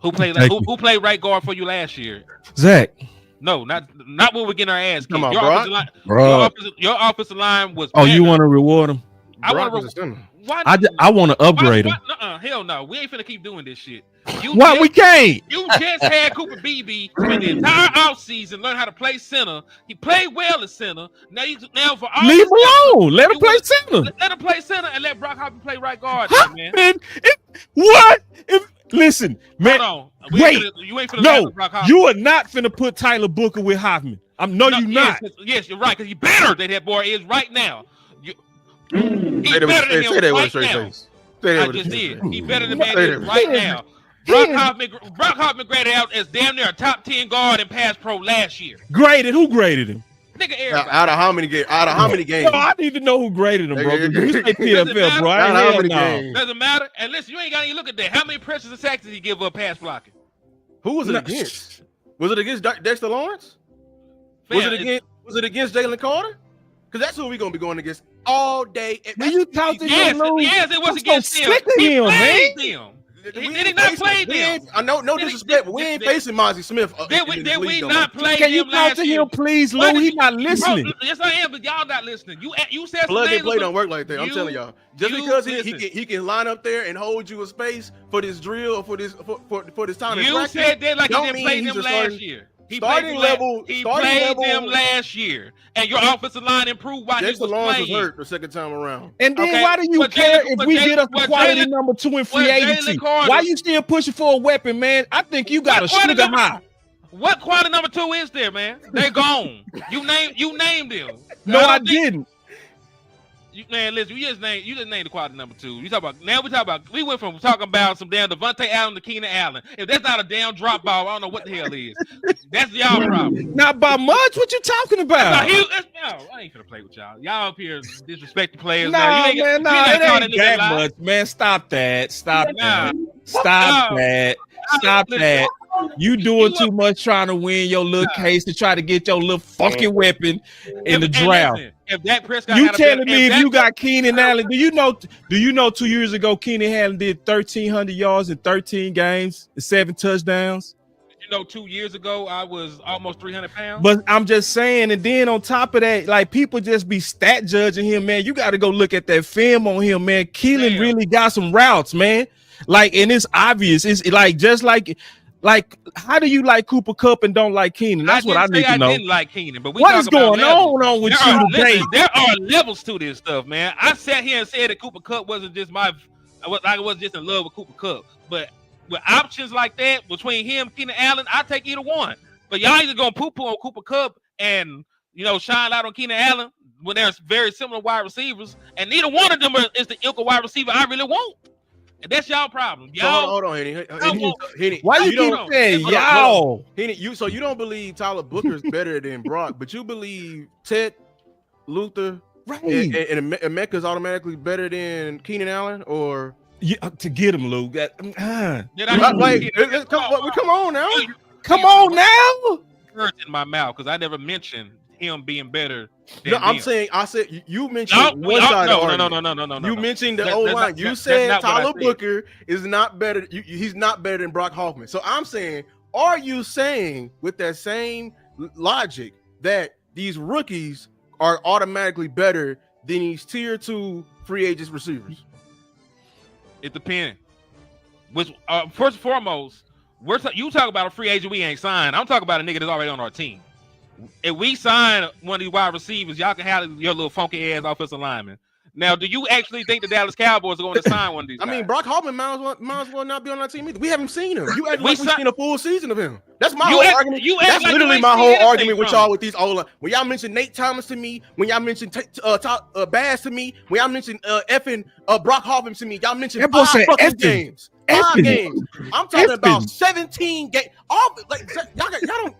Who played right guard for you last year? Zach. No, not when we're getting our ass kicked. Your offensive line was. Oh, you want to reward them? I want to. I want to upgrade him. Hell no, we ain't finna keep doing this shit. We can't? You just had Cooper Beebe spend the entire offseason learn how to play center. He played well at center. Now for all leave him alone. Let him play center. Let him play center and let Brock Hoffman play right guard. What? Listen, man. Hold on. Wait. You ain't finna Brock Hoffman. You are not finna put Tyler Booker with Hoffman. You're not. Yes, you're right, because he's better than that boy is right now. He's better than him right now. I just did. He's better than man is right now. Brock Hoffman graded out as damn near a top 10 guard in pass pro last year. Graded? Who graded him? Nigga, everybody. Out of how many games? No, I need to know who graded him, bro. You say PFL, bro. Out of how many games? Doesn't matter. And listen, you ain't got to even look at that. How many pressures and sacks did he give up pass blocking? Who was it against? Was it against Dexter Lawrence? Was it against Jalen Carter? Because that's who we're gonna be going against all day. When you talk to yes, it was against him. He played them. Did he not play them? I know, no disrespect, but we ain't facing Mozzie Smith. Did we not play Can you him last talk to year? him, please, Lou? He's not listening. Bro, yes, I am, but y'all not listening. You said plug and play don't work like that. I'm telling y'all. Just because he can line up there and hold you a space for this drill or for this time. You said that like he didn't play them last year. He played them last year, and your offensive line improved while he was playing. Was hurt the second time around. And then why do you care if we get us the quality number 2 in free agency? Why you still pushing for a weapon, man? I think you got a sugar high. What quality number 2 is there, man? They're gone. You named them. No, I didn't. Man, listen, you just named the quality number 2. We went from talking about some damn Devontae Allen to Keenan Allen. If that's not a damn drop ball, I don't know what the hell it is. That's y'all problem. Not by much. What you talking about? I ain't gonna play with y'all. Y'all up here disrespecting players. No, it ain't that much, man. Stop that. Stop that. You doing too much trying to win your little case to try to get your little fucking weapon in the draft. If Dak Prescott, you telling me if you got Keenan Allen, do you know 2 years ago Keenan Allen did 1,300 yards in 13 games and 7 touchdowns? You know, 2 years ago I was almost 300 pounds. But I'm just saying, and then on top of that, like people just be stat judging him, man. You got to go look at that film on him, man. Keelan really got some routes, man. Like, and it's obvious. It's like just like Like, how do you like Cooper Kupp and don't like Keenan? That's what I need to know. I didn't like Keenan, but we What talk is about going on with you today? listen, there are levels to this stuff, man. I sat here and said that Cooper Kupp wasn't just I wasn't just in love with Cooper Kupp, but with options like that between him, Keenan Allen, I take either one. But y'all either gonna poo-poo on Cooper Kupp and shine out on Keenan Allen when they're very similar wide receivers, and neither one of them is the ilk of wide receiver I really want. And that's y'all problem. Y'all, hold on, Henny. Why you keep saying y'all? Henny, you don't believe Tyler Booker is better than Brock, but you believe Ted, Luther, Right. and Mecca's automatically better than Keenan Allen, or to get him, Luke. come on now. Come on now. Words in my mouth because I never mentioned him being better. No, I said you mentioned one side. No. You mentioned the O-line. You said Tyler Booker is not better. He's not better than Brock Hoffman. So I'm saying, are you saying with that same logic that these rookies are automatically better than these tier 2 free agents receivers? It depends. Which first and foremost, you talk about a free agent we ain't signed. I'm talking about a nigga that's already on our team. If we sign one of these wide receivers, y'all can have your little funky ass offensive lineman. Now, do you actually think the Dallas Cowboys are going to sign one of these guys? I mean, Brock Hoffman might as well not be on our team either. We haven't seen him. You act like we've seen a full season of him. That's my whole argument. That's like literally my whole argument with y'all with these O-line. When y'all mention Nate Thomas to me, when y'all mention Baz to me, when y'all mention Brock Hoffman to me, y'all mention 5 fucking games. 5 games. I'm talking about 17 games.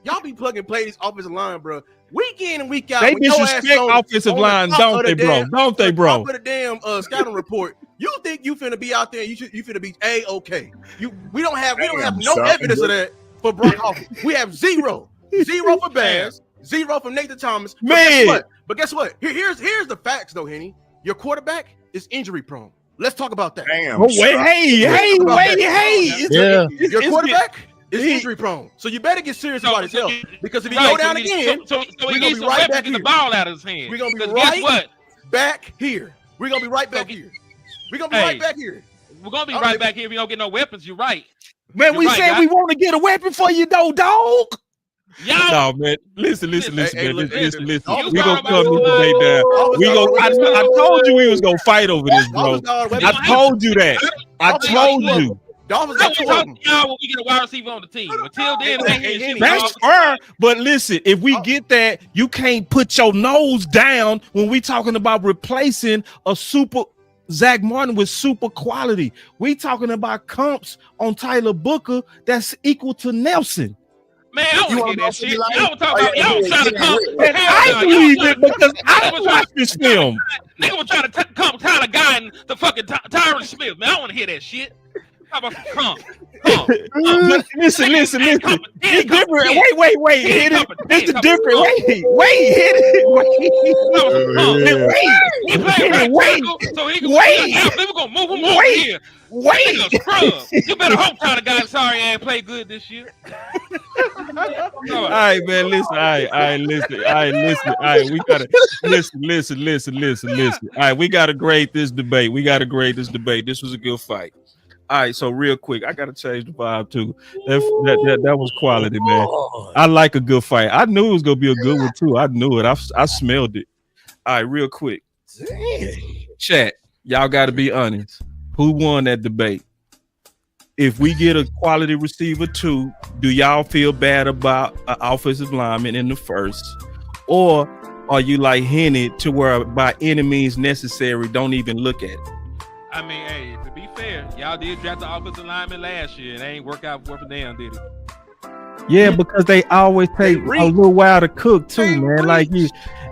Y'all be plug and play these offensive line, bro. Week in and week out. They disrespect offensive lines, don't they, bro? Don't they, bro? Put a damn scouting report. You think you finna be out there? You finna be A-okay. We don't have no evidence of that for Brock Hoffman. We have zero for Baz, 0 for Nathan Thomas. Man, but guess what? Here's the facts though, Henny. Your quarterback is injury prone. Let's talk about that. Damn. Oh, hey. Your quarterback is injury prone. So you better get serious about his health. Because if he go down again, we're going to be right back here. The ball out of his hand. We're going to be right back here. We're going to be right back here. We're going to be right back here. We're going to be right back here if we don't get no weapons. You're right. Man, we said we want to get a weapon for you, though, dog. No, man. Listen, man. Listen. We gonna talking come this debate down. I told you we was gonna fight over this, bro. I told you that. I told you. Dolphins got two of them. Y'all when we get a wide receiver on the team. Until then, that's fair. But listen, if we get that, you can't put your nose down when we talking about replacing a super Zach Martin with super quality. We talking about comps on Tyler Booker that's equal to Nelson. Man, I want to hear that shit. Y'all was talking about y'all was trying to come. I believe it because I don't watch this film. Nigga was trying to come Tyler Guy and the fucking Tyron Smith. Man, I want to hear that shit. How about come? Listen. It's different. Wait. Hit it. It's different. Wait. Hit it. Wait. We're gonna move him over here. You better hope Tyler Guy sorry ain't play good this year. All right, man. Listen. All right. We gotta listen. All right, we gotta grade this debate. This was a good fight. All right, so real quick, I gotta change the vibe too. That was quality, man. I like a good fight. I knew it was gonna be a good one too. I knew it. I smelled it. All right, real quick. Chat, y'all got to be honest. Who won that debate? If we get a quality receiver too, do y'all feel bad about an offensive lineman in the first, or are you like Henny to where by any means necessary, don't even look at it? I mean, hey, to be fair, y'all did draft the offensive lineman last year, and they ain't work out for them, did it? Yeah, because they always take a little while to cook too, man. Like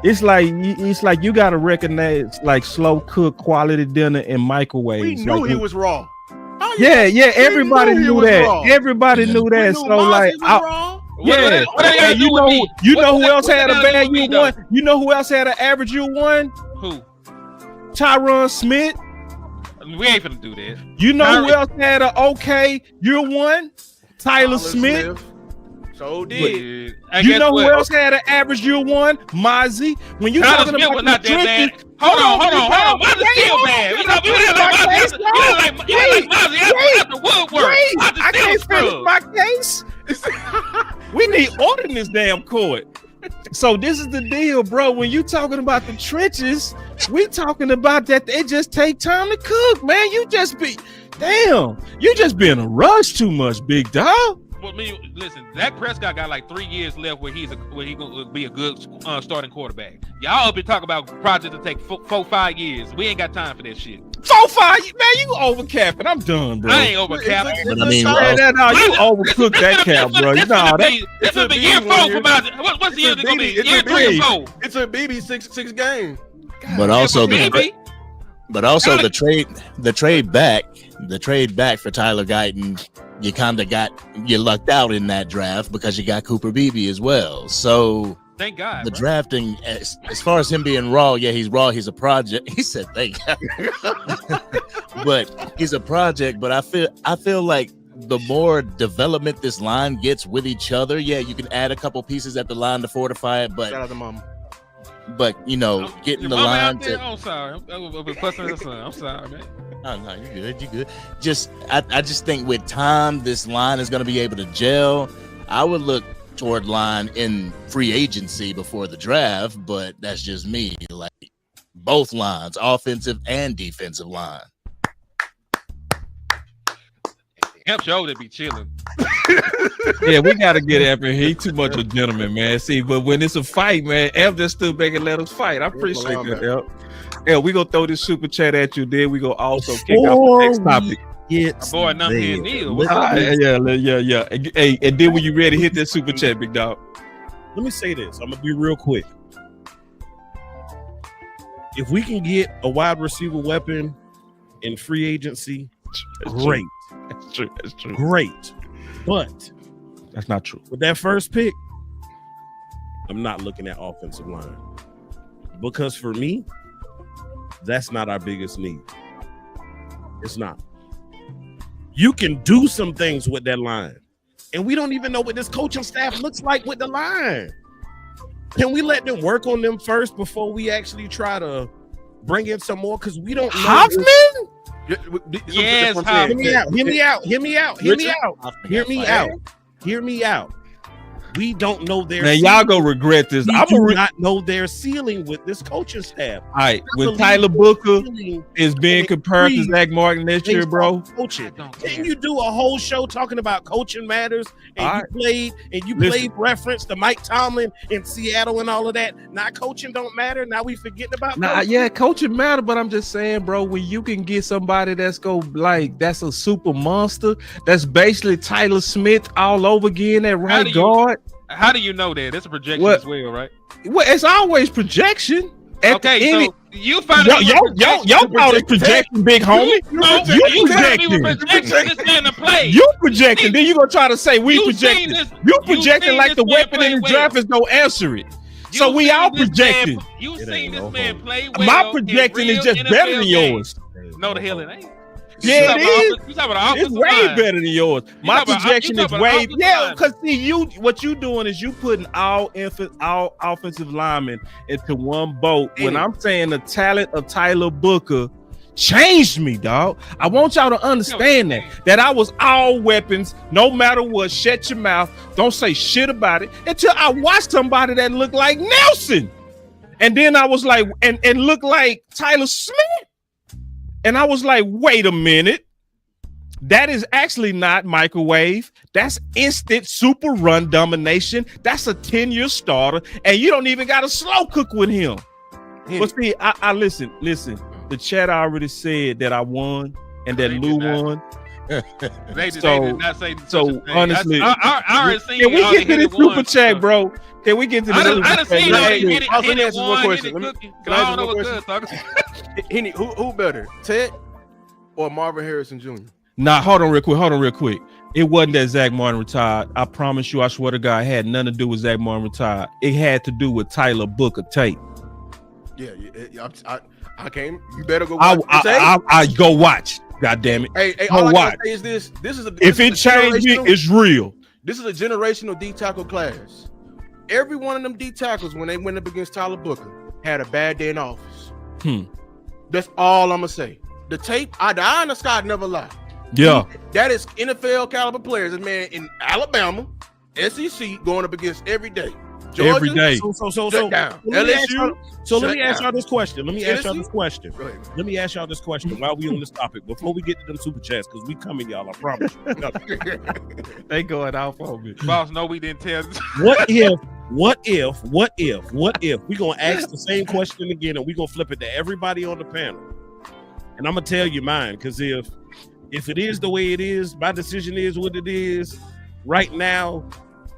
it's like you gotta recognize like slow cook quality dinner in microwaves. We knew he was raw. Yeah, everybody knew that. Everybody knew that. So like, you know who else had a bad U1? You know who else had an average U1? Who? Tyron Smith. We ain't finna do that. You know who else had an okay U1? Tyler Smith. So did. You know who else had an average U1? Mozzie. When you talking about Hold on. Miles is still bad. You like Miles after Woodward. I can't finish my case. We need order in this damn court. So this is the deal, bro. When you talking about the trenches, we talking about that it just take time to cook, man. You just being in a rush too much, big dog. Well, listen, Dak Prescott got like 3 years left where he gonna be a good starting quarterback. Y'all up here talking about projects that take 4-5 years. We ain't got time for that shit. 4-5, man, you overcapping. I'm done, bro. I ain't overcapping. But I mean, You overcooked that cap, bro. This is the year 4 for Miles. What's the year gonna be? Year 3 or 4. It's a BB six game. but also Maybe. the trade back for Tyler Guyton, you lucked out in that draft because you got Cooper Beebe as well. So Thank God. the drafting, as far as him being raw, yeah, he's raw. He's a project. He said, "Thank God," but he's a project. But I feel like the more development this line gets with each other, yeah, you can add a couple pieces at the line to fortify it. But Shout out to mama. But getting Your the mama line out there? to. I'm sorry. I'm busting her son. I'm sorry, man. Oh, no, you're good. I just think with time, this line is going to be able to gel. I would look toward line in free agency before the draft, but that's just me. Like both lines, offensive and defensive line. Hemp show to be chilling. Yeah, we gotta get Amp in. He too much a gentleman, man. See, but when it's a fight, man, Amp just stood back and let us fight. I appreciate that, Amp. Yeah, we gonna throw this super chat at you. Then we gonna also kick off the next topic. My boy, numb here, Neil. Yeah. Hey, and then when you ready, hit that super chat, big dog. Let me say this. I'm gonna be real quick. If we can get a wide receiver weapon in free agency, great. That's true. Great. But that's not true. With that first pick, I'm not looking at offensive line. Because for me, that's not our biggest need. It's not. You can do some things with that line. And we don't even know what this coaching staff looks like with the line. Can we let them work on them first before we actually try to bring in some more? Because we don't know. Hoffman? Yes, Hear me out. We don't know their man. Y'all gonna regret this. I do not know their ceiling with this coaching staff. All right, when Tyler Booker is being compared to Zach Martin this year, bro. Coaching. Can you do a whole show talking about coaching matters? And you played reference to Mike Tomlin in Seattle and all of that. Now coaching don't matter. Now we forgetting about coaching. Coaching matter, but I'm just saying, bro, when you can get somebody that's that's a super monster, that's basically Tyler Smith all over again at right guard. How do you know that? That's a projection as well, right? Well, it's always projection. Okay, so you find y'all call it projection, big homie. You projecting. You projecting. Then you gonna try to say we projecting. You projecting like the weapon in the draft is gonna answer it. So we all projecting. You seen this man play well. My projection is just better than yours. No, the hell it ain't. Yeah, it is. You talking about it's way better than yours. My projection is way because see what you doing is you putting all offensive linemen into one boat. When I'm saying the talent of Tyler Booker changed me, dog. I want y'all to understand that I was all weapons, no matter what. Shut your mouth. Don't say shit about it until I watched somebody that looked like Nelson, and then I was like, and looked like Tyler Smith. And I was like, wait a minute. That is actually not microwave. That's instant super run domination. That's a 10-year starter. And you don't even got a slow cook with him. But see, I listen. The chat already said that I won and that Lou won. They did not say so honestly, I already seen can we get to the super chat, bro? Can we get to the super chat? Let me ask you one question. Can I ask you one question? Who better, Ted or Marvin Harrison Jr.? Nah, hold on real quick. It wasn't that Zach Martin retired. I promise you, I swear to God, it had nothing to do with Zach Martin retired. It had to do with Tyler Booker tape. Yeah, I came. You better go watch. I go watch. God damn it. Hey, all I gotta say is this. If it changed me, it's real. This is a generational D tackle class. Every one of them D tackles, when they went up against Tyler Booker, had a bad day in office. That's all I'm gonna say. The tape, the eye in the sky never lie. Yeah. That is NFL caliber players. This man in Alabama, SEC, going up against every day. Georgia, Every day. So shut down. let me ask LSU, y'all this question. Go ahead, Let me ask y'all this question while we on this topic before we get to them super chats because we coming, y'all. I promise you. They going out for me. Boss, no, we didn't tell. What if we gonna ask the same question again and we gonna flip it to everybody on the panel? And I'm gonna tell you mine, because if it is the way it is, my decision is what it is right now.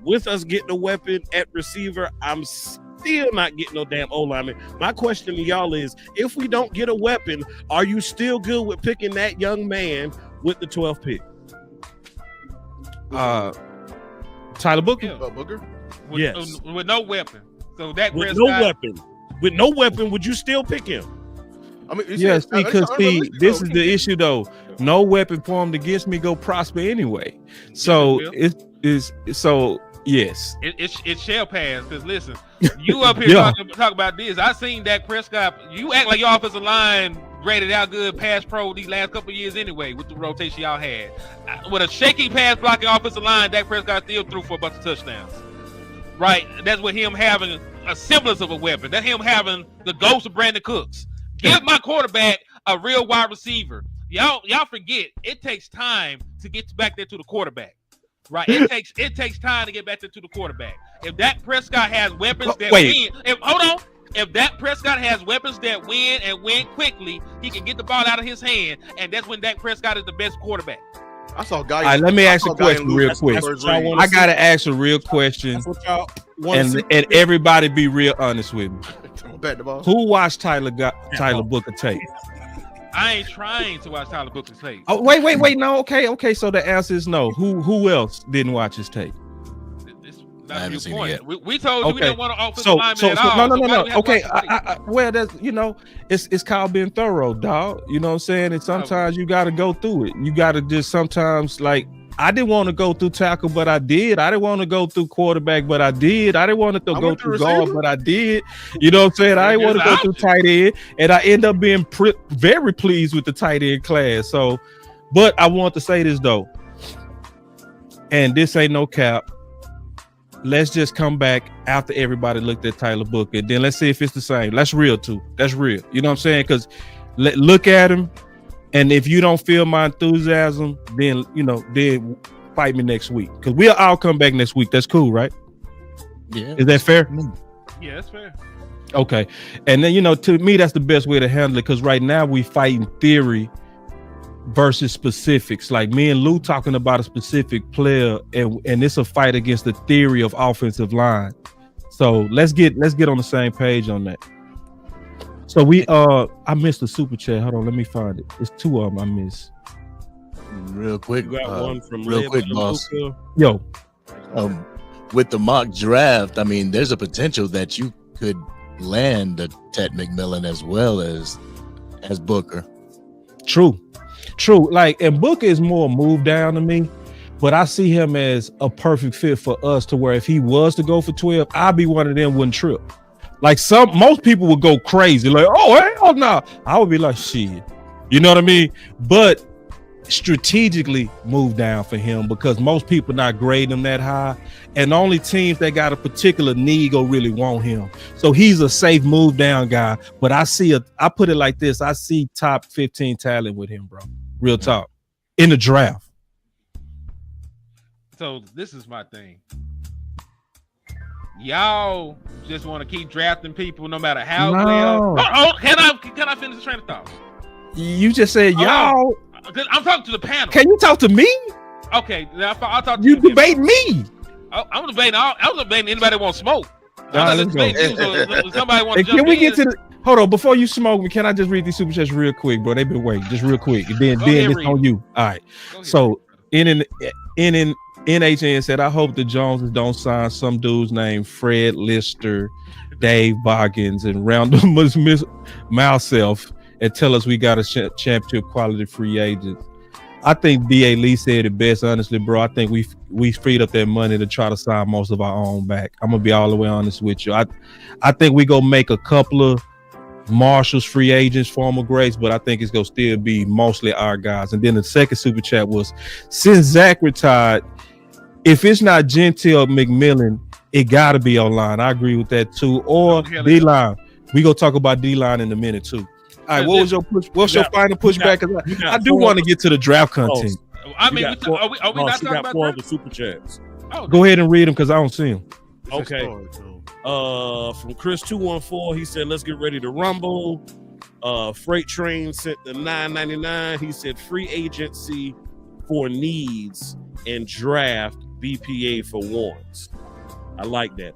With us getting a weapon at receiver, I'm still not getting no damn O-lineman. My question to y'all is, if we don't get a weapon, are you still good with picking that young man with the 12th pick? Tyler Booker. Booker. Yes. With no weapon. So that With no weapon, would you still pick him? I mean, Yes, because this is the issue though. No weapon formed against me go prosper anyway. So it is so yes. It shall pass. Because listen, you up here talk about this. I seen Dak Prescott. You act like your offensive line graded out good pass pro these last couple of years anyway with the rotation y'all had. With a shaky pass blocking offensive line, Dak Prescott still threw for a bunch of touchdowns. Right? That's with him having a semblance of a weapon. That's him having the ghost of Brandon Cooks. Give my quarterback a real wide receiver. Y'all forget it takes time to get back there to the quarterback. Right? It takes time to get back there to the quarterback. If Dak Prescott has weapons that win, if Dak Prescott has weapons that win and win quickly, he can get the ball out of his hand, and that's when Dak Prescott is the best quarterback. I saw guys. All right, let me ask a question real quick. I gotta ask a real question, and everybody be real honest with me. Who watched Tyler Booker tape? I ain't trying to watch Tyler Booker's tape. Oh, wait. No, okay. So the answer is no. Who else didn't watch his tape? I haven't seen it yet. We told you we didn't want to offensive lineman at all. No. Okay, well, that's it's called being thorough, dog. You know what I'm saying? And sometimes you got to go through it. You got to just sometimes like. I didn't want to go through tackle, but I did. I didn't want to go through quarterback, but I did. I didn't want to go through guard, but I did. You know what I'm saying? I didn't want to go through tight end, and I end up being very pleased with the tight end class. So, but I want to say this though, and this ain't no cap. Let's just come back after everybody looked at Tyler Booker, and then let's see if it's the same. That's real too. That's real. You know what I'm saying? Because look at him. And if you don't feel my enthusiasm, then then fight me next week, because we'll all come back next week. That's cool, right? Yeah. Is that fair? Yeah, that's fair. Okay. And then to me, that's the best way to handle it, because right now we fighting theory versus specifics. Like me and Lou talking about a specific player, and it's a fight against the theory of offensive line. So let's get on the same page on that. So I missed the super chat. Hold on, let me find it. It's two of them I missed. Real quick, got one from boss. Yo, with the mock draft, I mean, there's a potential that you could land a Ted McMillan as well as Booker. True. Like, and Booker is more move down to me, but I see him as a perfect fit for us, to where if he was to go for 12, I'd be one of them wouldn't trip. Like most people would go crazy, like, oh hell no. I would be like, shit. You know what I mean? But strategically move down for him, because most people not grade him that high, and the only teams that got a particular need go really want him. So he's a safe move down guy. But I put it like this: I see top 15 talent with him, bro. Real talk in the draft. So this is my thing. Y'all just want to keep drafting people no matter how well. Can I finish the train of thought? You just said y'all. I'm talking to the panel. Can you talk to me? Okay, I'll talk to you. Debate me. I'm debating. I was debating anybody want smoke. Let's go. Somebody want to jump Can we get to the? Hold on, before you smoke me, can I just read these super chats real quick, bro? They've been waiting, just real quick. And then it's on you. All right. So NHN said, I hope the Joneses don't sign some dudes named Fred Lister, Dave Boggins, and Roundtable Mouself and tell us we got a championship quality free agents. I think B.A. Lee said it best, honestly, bro. I think we freed up that money to try to sign most of our own back. I'm going to be all the way honest with you. I think we go make a couple of Marshall's free agents, former greats, but I think it's gonna still be mostly our guys. And then the second super chat was, since Zach retired, if it's not Gentile or McMillan, it gotta be online. I agree with that too. Or D-line. We gonna talk about D-line in a minute too. All right, what was your push? What's your final pushback? I do want to get to the draft content. I mean, are we not talking about four of the super chats. Oh, go ahead and read them because I don't see them. Okay. From Chris 214, he said, "Let's get ready to rumble." Freight Train sent the $9.99. He said, "Free agency for needs and draft BPA for wants." I like that.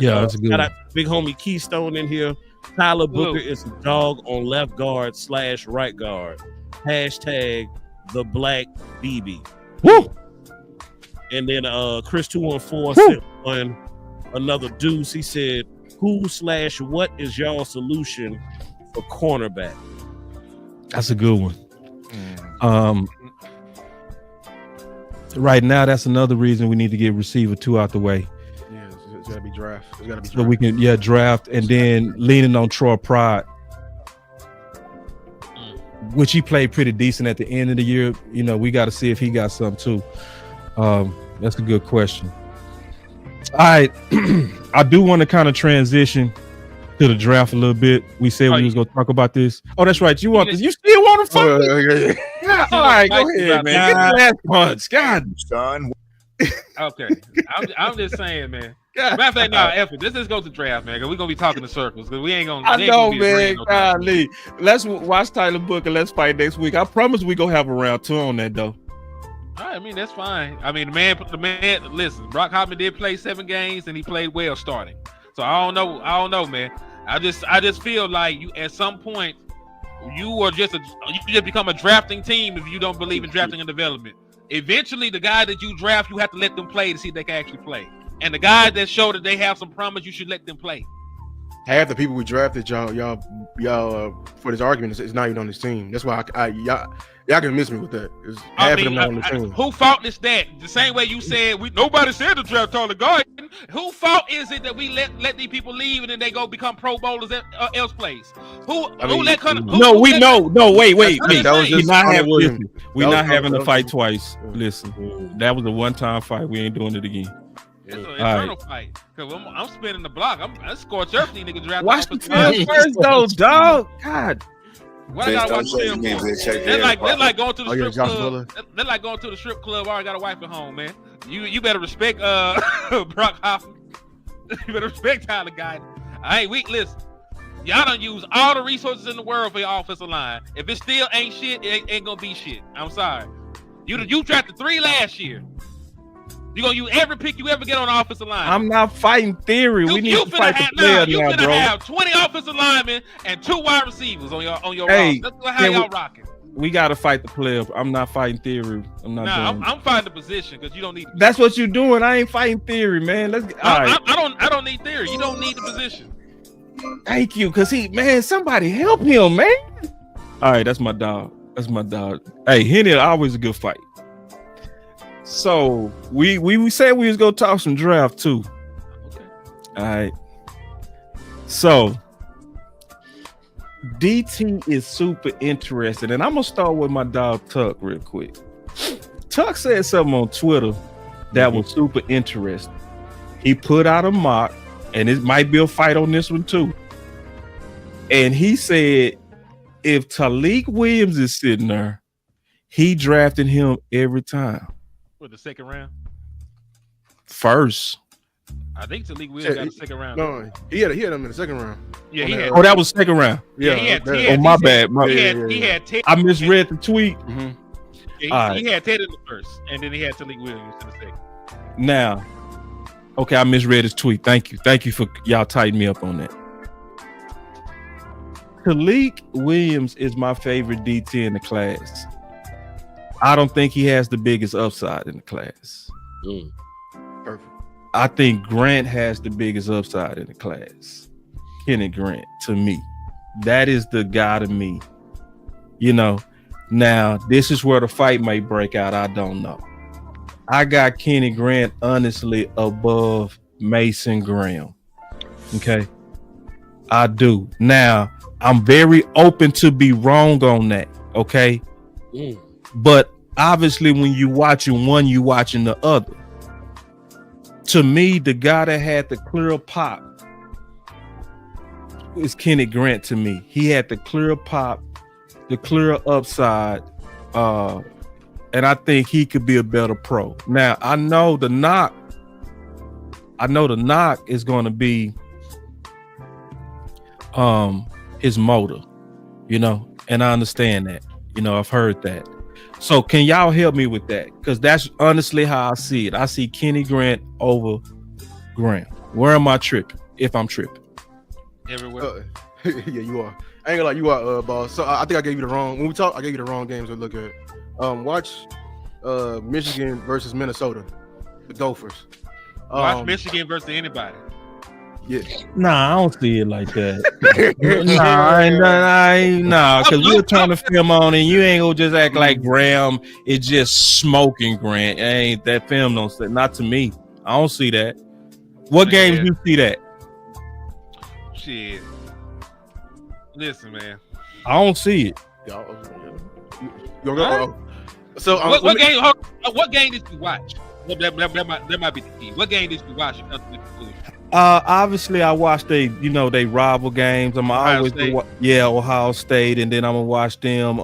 Yeah, that's a good one. Big homie Keystone in here. Tyler Booker is a dog on left guard / right guard. Hashtag the Black BB. Woo! And then Chris 214 sent another deuce. He said, "Who / what is y'all solution for cornerback?" That's a good one. Right now, that's another reason we need to get receiver 2 out the way. Yeah, it's gotta be draft. It's gotta be draft. So we can draft, and then leaning on Troy Pride, which he played pretty decent at the end of the year. You know, we got to see if he got some too. That's a good question. All right, I do want to kind of transition to the draft a little bit. We said we was gonna talk about this. Oh, that's right. You want this? You still want to fuck? Yeah. All right, go ahead, man. Get the last punch. God, Son. Okay, I'm just saying, man. Matter of fact, effort. Let's just go to draft, man. Cause we're gonna be talking in circles. Cause we ain't gonna. I know, man. Golly, let's watch Tyler Booker. Let's fight next week. I promise we gonna have a round 2 on that though. All right, I mean that's fine. I mean the man. Listen, Brock Hoffman did play 7 games and he played well starting. So I don't know, man. I just feel like you at some point you just become a drafting team if you don't believe in drafting and development. Eventually, the guy that you draft, you have to let them play to see if they can actually play. And the guys that show that they have some promise, you should let them play. Half the people we drafted, y'all for this argument is not even on this team. That's why y'all can miss me with that. Half of them not on the team. Who fault is that? The same way you said nobody said to draft Tyler Guyton. Who fault is it that we let these people leave and then they go become Pro Bowlers else place? Wait. We're not having to fight twice. Listen, that was a one-time fight. We ain't doing it again. It's an internal fight. Cause I'm spinning the block. I'm scorch earth. These niggas draft. Watch the film first, though, dog. God. What I gotta watch film for? They're like going to the strip club. They're like going to the strip club. I already got a wife at home, man. You better respect Brock Hoffman. You better respect Tyler Guyton. I ain't weak. Listen, y'all done use all the resources in the world for your offensive line. If it still ain't shit, it ain't gonna be shit. I'm sorry. You drafted 3 last year. You gonna use every pick you ever get on the offensive line. I'm not fighting theory. We need to fight the player now, bro. You finna have 20 offensive linemen and 2 wide receivers on your roster. That's how y'all rocking. We gotta fight the player. I'm not fighting theory. I'm fighting the position because you don't need. That's what you're doing. I ain't fighting theory, man. Let's get. All right. I don't need theory. You don't need the position. Thank you, cause somebody help him, man. All right, that's my dog. Hey, Henny, always a good fight. So we said we was gonna talk some draft too. Okay. All right. So DT is super interested, and I'm gonna start with my dog Tuck real quick. Tuck said something on Twitter that was super interesting. He put out a mock, and it might be a fight on this one too. And he said if Talik Williams is sitting there, he drafted him every time. For the second round? First. I think Talik Williams got the second round. No, he had him in the second round. Yeah, he had. Oh, that was second round. Yeah, my bad. He had Ted. I misread the tweet. Mm-hmm. Yeah, he had Ted in the first, and then he had Talik Williams in the second. Now, okay, I misread his tweet. Thank you for y'all tightening me up on that. Talik Williams is my favorite DT in the class. I don't think he has the biggest upside in the class. Perfect. I think Grant has the biggest upside in the class. Kenny Grant, to me. That is the guy to me. You know, now this is where the fight may break out. I don't know. I got Kenny Grant honestly above Mason Graham. Okay. I do. Now, I'm very open to be wrong on that. Okay. Mm. But obviously, when you watching one, you watching the other. To me, the guy that had the clear pop is Kenny Grant. To me, he had the clear pop, the clear upside, and I think he could be a better pro. Now, I know the knock is going to be his motor, and I understand that. I've heard that. So can y'all help me with that? Because that's honestly how I see it. I see Kenny Grant over Graham. Where am I tripping? If I'm tripping. Everywhere. Yeah, you are. I ain't gonna lie, you are, boss. So I think I gave you the wrong. When we talk, I gave you the wrong games to look at. Watch Michigan versus Minnesota, the Gophers. Watch Michigan versus anybody. Yeah. Nah, I don't see it like that. Nah, because we're trying to film on, and you ain't gonna just act like Graham is just smoking Grant. Ain't that film? Don't say, not to me. I don't see that. What games you see that? Shit. Listen, man. I don't see it. So what game did you watch? That might be the key. What game did you watch? Obviously, I watched they rival games. Ohio State. Ohio State, and then I'm gonna watch them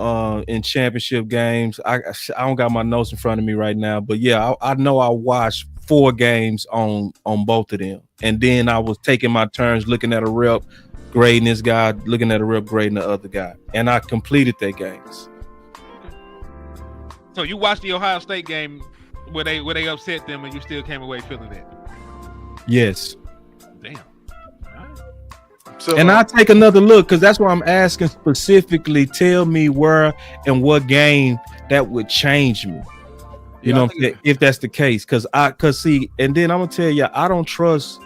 in championship games. I don't got my notes in front of me right now, but yeah, I know I watched 4 games on both of them, and then I was taking my turns looking at a rep, grading this guy, looking at a rep, grading the other guy, and I completed their games. So you watched the Ohio State game where they upset them, and you still came away feeling that? Yes. Damn. So, and I'll take another look, because that's why I'm asking specifically. Tell me where and what game that would change me. If that's the case, because see, and then I'm gonna tell you, I don't trust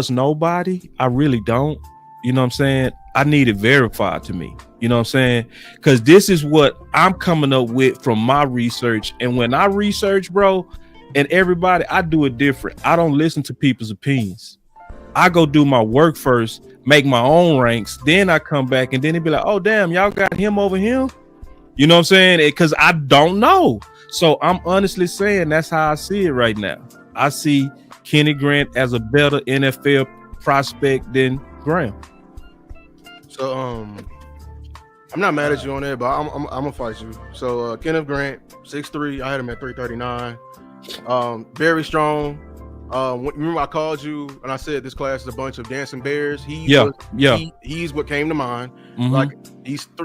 nobody. I really don't. You know what I'm saying? I need it verified to me. You know what I'm saying? Because this is what I'm coming up with from my research. And when I research, bro, and everybody, I do it different. I don't listen to people's opinions. I go do my work first, make my own ranks. Then I come back, and then it'd be like, oh, damn, y'all got him over him. You know what I'm saying? Because I don't know. So I'm honestly saying that's how I see it right now. I see Kenny Grant as a better NFL prospect than Graham. So I'm not mad at you on that, but I'm gonna fight you. So Kenneth Grant, 6'3", I had him at 339. Very strong. Remember I called you and I said this class is a bunch of dancing bears. He's what came to mind. Mm-hmm.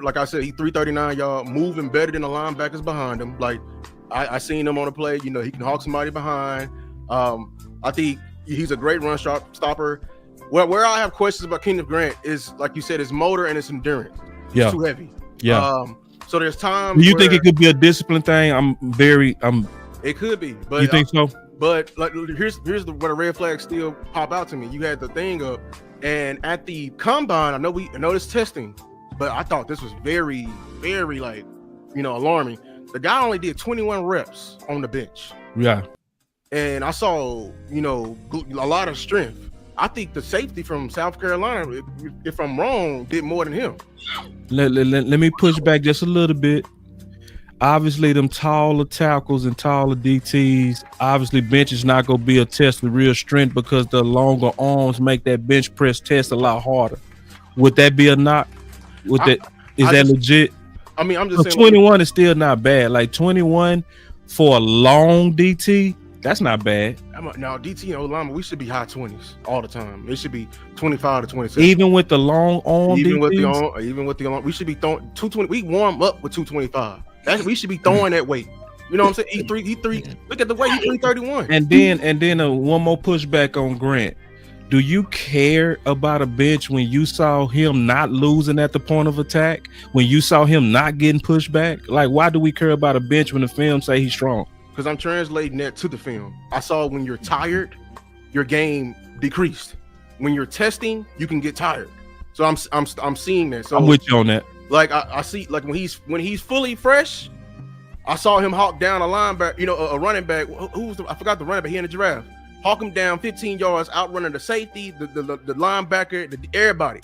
Like I said, he's 339, y'all, moving better than the linebackers behind him. Like I seen him on the play. He can hawk somebody behind. I think he's a great run stopper. Where I have questions about Kenneth Grant is, like you said, his motor and his endurance. It's too heavy. Yeah. So there's times. Do you think it could be a discipline thing? It could be, but you think so? But like, here's where the red flags still pop out to me. You had the thing up, and at the combine, I know it's testing, but I thought this was very, very alarming. The guy only did 21 reps on the bench. Yeah. And I saw, a lot of strength. I think the safety from South Carolina, if I'm wrong, did more than him. Let me push back just a little bit. Obviously, them taller tackles and taller DTs, obviously bench is not going to be a test with real strength because the longer arms make that bench press test a lot harder. Would that be a knock? Is that legit? I mean, I'm just saying 21 is still not bad. Like 21 for a long DT, that's not bad. Now, DT and O-lineman, we should be high 20s all the time. It should be 25 to 27. Even with the long arm even DTs? with the arm, we should be throwing 220. We warm up with 225. We should be throwing that weight. You know what I'm saying? He three. Look at the weight. He's 331. And then one more pushback on Grant. Do you care about a bench when you saw him not losing at the point of attack? When you saw him not getting pushed back? Like, why do we care about a bench when the film say he's strong? Because I'm translating that to the film. I saw when you're tired, your game decreased. When you're testing, you can get tired. So I'm seeing that. So I'm with you on that. Like I see, like when he's fully fresh, I saw him hawk down a linebacker, a running back. Who was I forgot the running back. He in the giraffe. hawk him down 15 yards, outrunning the safety, the linebacker, everybody.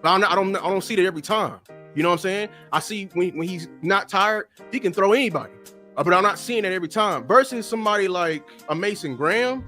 But I don't see that every time. You know what I'm saying? I see when he's not tired, he can throw anybody. But I'm not seeing that every time. Versus somebody like a Mason Graham,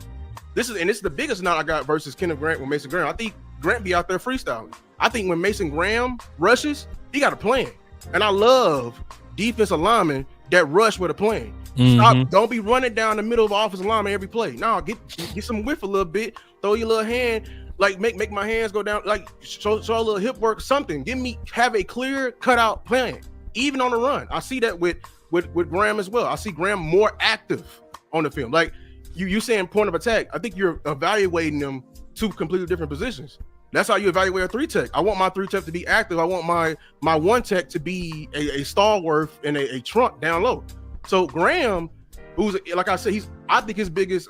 this is the biggest knot I got versus Kenneth Grant with Mason Graham. I think Grant be out there freestyling. I think when Mason Graham rushes, he got a plan. And I love defensive linemen that rush with a plan. Stop, don't be running down the middle of offensive lineman every play. No, get some whiff a little bit, throw your little hand, like make my hands go down, like show a little hip work, something. Have a clear cutout plan, even on the run. I see that with Graham as well. I see Graham more active on the film. Like you saying point of attack, I think you're evaluating them two completely different positions. That's how you evaluate a 3 tech. I want my 3 tech to be active. I want my 1 tech to be a stalwart and a trunk down low. So Graham, who's like I said, I think his biggest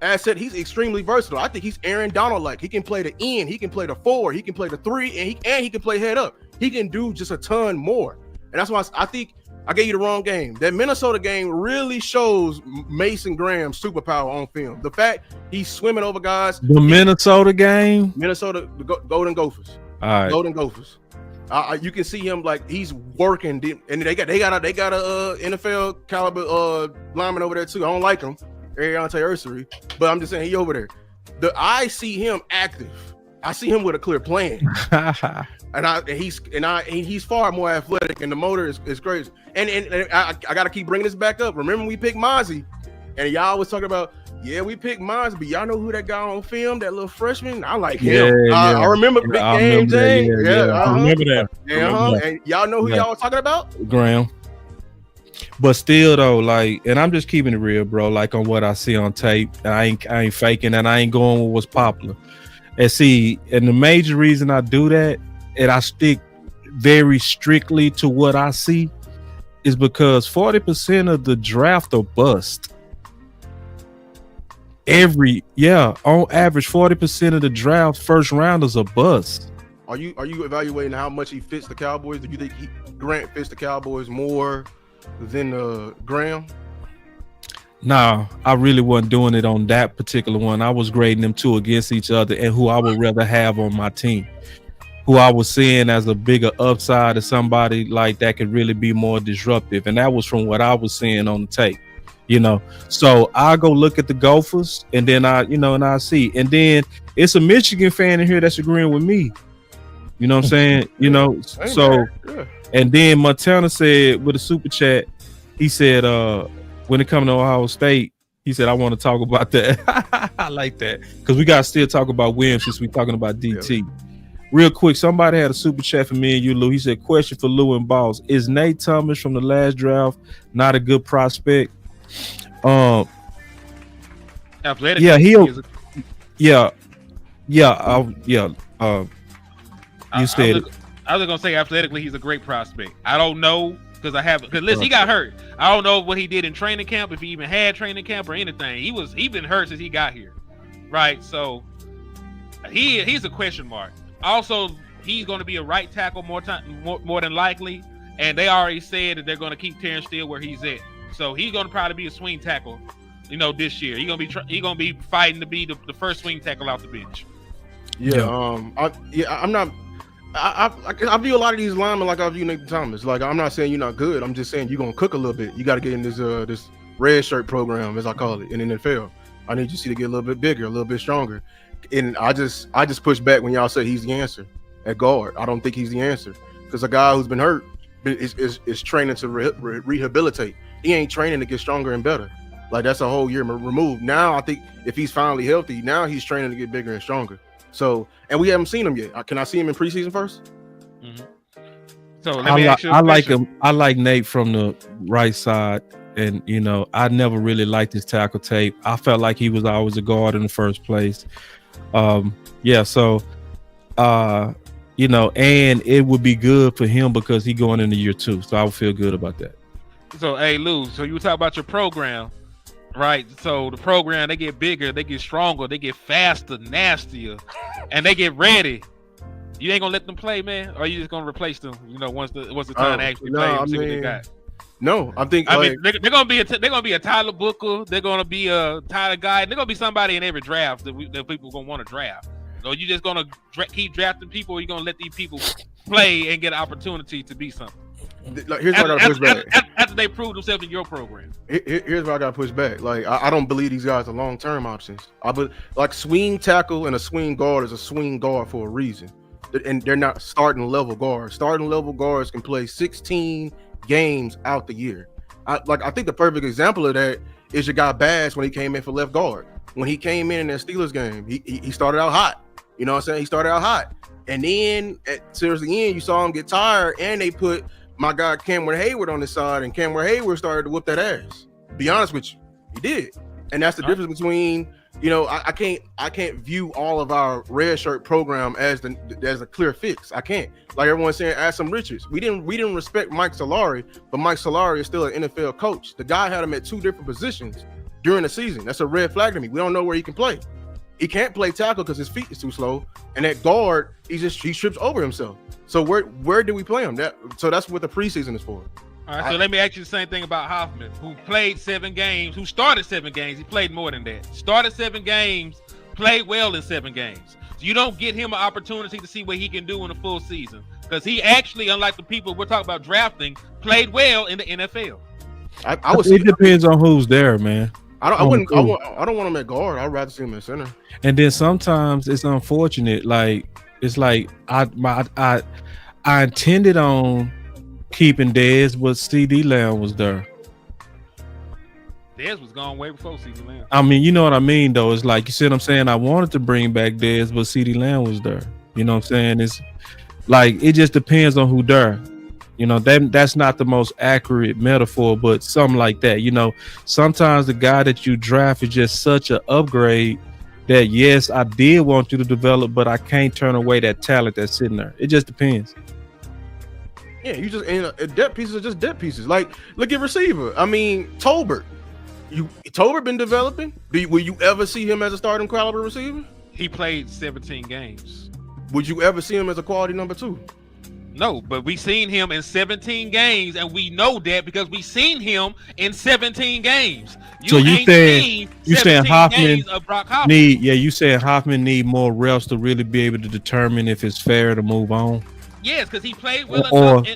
asset. He's extremely versatile. I think he's Aaron Donald like. He can play the end, he can play the 4, he can play the 3, and he can play head up. He can do just a ton more. And that's why I think I gave you the wrong game. That Minnesota game really shows Mason Graham's superpower on film. The fact he's swimming over guys. The Minnesota game? Minnesota, the Golden Gophers. All right. Golden Gophers. You can see him like he's working, and they got a NFL caliber lineman over there too. I don't like him, Ariante Ursary, but I'm just saying he over there. I see him active. I see him with a clear plan. And he's far more athletic, and the motor is crazy. And I got to keep bringing this back up. Remember we picked Mozzie, and y'all was talking about, yeah, we picked Mozzie, but y'all know who that guy on film, that little freshman? I like him. Yeah. I remember Big Game Jay. I remember that. And y'all know who y'all was talking about? Graham. But still though, like, and I'm just keeping it real, bro. Like on what I see on tape, and I ain't faking, and I ain't going with what's popular. And see, and the major reason I do that, and I stick very strictly to what I see, is because 40% of the draft are bust. On average, 40% of the draft first rounders are bust. Are you evaluating how much he fits the Cowboys? Do you think Grant fits the Cowboys more than Graham? No, I really wasn't doing it on that particular one. I was grading them two against each other and who I would rather have on my team, who I was seeing as a bigger upside, as somebody like that could really be more disruptive. And that was from what I was seeing on the tape, you know. So I go look at the Gophers, and then I see. And then it's a Michigan fan in here that's agreeing with me. You know what I'm saying? You know, so and then Montana said with a super chat, he said, when it comes to Ohio State, he said, I want to talk about that. I like that. Because we got to still talk about Williams since we're talking about DT. Yeah. Real quick, somebody had a super chat for me and you, Lou. He said, question for Lou and Boss. Is Nate Thomas from the last draft not a good prospect? Athletic. Yeah, you said it. I was going to say athletically, he's a great prospect. I don't know. Because listen, he got hurt. I don't know what he did in training camp, if he even had training camp or anything. He been hurt since he got here, right? So he's a question mark. Also, he's going to be a right tackle more than likely, and they already said that they're going to keep Terrence Steele where he's at. So he's going to probably be a swing tackle, this year. He's going to be fighting to be the first swing tackle off the bench. I view a lot of these linemen like I view Nathan Thomas. Like, I'm not saying you're not good. I'm just saying you're gonna cook a little bit. You got to get in this red shirt program, as I call it, in the NFL. I need you to get a little bit bigger, a little bit stronger. And I just push back when y'all say he's the answer at guard. I don't think he's the answer, because a guy who's been hurt is training to rehabilitate. He ain't training to get stronger and better. Like, that's a whole year removed. Now I think if he's finally healthy, now he's training to get bigger and stronger. So, and we haven't seen him yet. Can I see him in preseason first? Mm-hmm. So let me ask you a like question. him. I like Nate from the right side, and I never really liked his tackle tape. I felt like he was always a guard in the first place. And it would be good for him because he going into year 2, so I would feel good about that. So, hey Lou, so you talk about your program, right? So the program, they get bigger, they get stronger, they get faster, nastier, and they get ready. You ain't gonna let them play, man, or you just gonna replace them? Once the time to actually play and see what they got. No, I think I like, mean, they're gonna be a Tyler Booker. They're gonna be a Tyler Guy. They're gonna be somebody in every draft that people gonna want to draft. So you just gonna keep drafting people, or you gonna let these people play and get an opportunity to be something? like, here's what I gotta push back. After they prove themselves in your program. Here's what I gotta push back. Like I don't believe these guys are long-term options. Like swing tackle and a swing guard is a swing guard for a reason, and they're not starting level guards. Starting level guards can play 16 games out the year. I think the perfect example of that is your guy Bass when he came in for left guard. When he came in that Steelers game, he started out hot. You know what I'm saying? He started out hot, and then towards the end, you saw him get tired, and they put my guy Cameron Hayward on the side, and Cameron Hayward started to whoop that ass. Be honest with you, he did, and that's the difference between, you know, I can't view all of our red shirt program as a clear fix. I can't. Like everyone's saying, Asim Richards, we didn't respect Mike Solari, but Mike Solari is still an NFL coach. The guy had him at 2 different positions during the season. That's a red flag to me. We don't know where he can play. He can't play tackle because his feet is too slow, and at guard, he trips over himself. So where do we play him? So that's what the preseason is for. All right, so let me ask you the same thing about Hoffman, who played 7 games, who started 7 games. He played more than that. Started 7 games, played well in 7 games. So you don't get him an opportunity to see what he can do in a full season, because he actually, unlike the people we're talking about drafting, played well in the NFL. It depends on who's there, man. I don't want him at guard. I'd rather see him at center. And then sometimes it's unfortunate. Like it's like I intended on keeping Dez, but CD Lamb was there. Dez was gone way before CD Lamb. I mean, you know what I mean, though. It's like, you see what I'm saying? I wanted to bring back Dez, but CD Lamb was there. You know what I'm saying? It's like, it just depends on who there. You know, that's not the most accurate metaphor, but something like that. You know, sometimes the guy that you draft is just such an upgrade that, yes, I did want you to develop, but I can't turn away that talent that's sitting there. It just depends. Yeah, you just depth pieces are just depth pieces. Like, look at receiver. I mean, Tolbert. Tolbert been developing. Will you ever see him as a starting caliber receiver? He played 17 games. Would you ever see him as a quality number 2? No, but we seen him in 17 games, and we know that because we seen him in 17 games. You saying Hoffman need? Yeah, you saying Hoffman need more reps to really be able to determine if it's fair to move on. Yes, because he played well enough,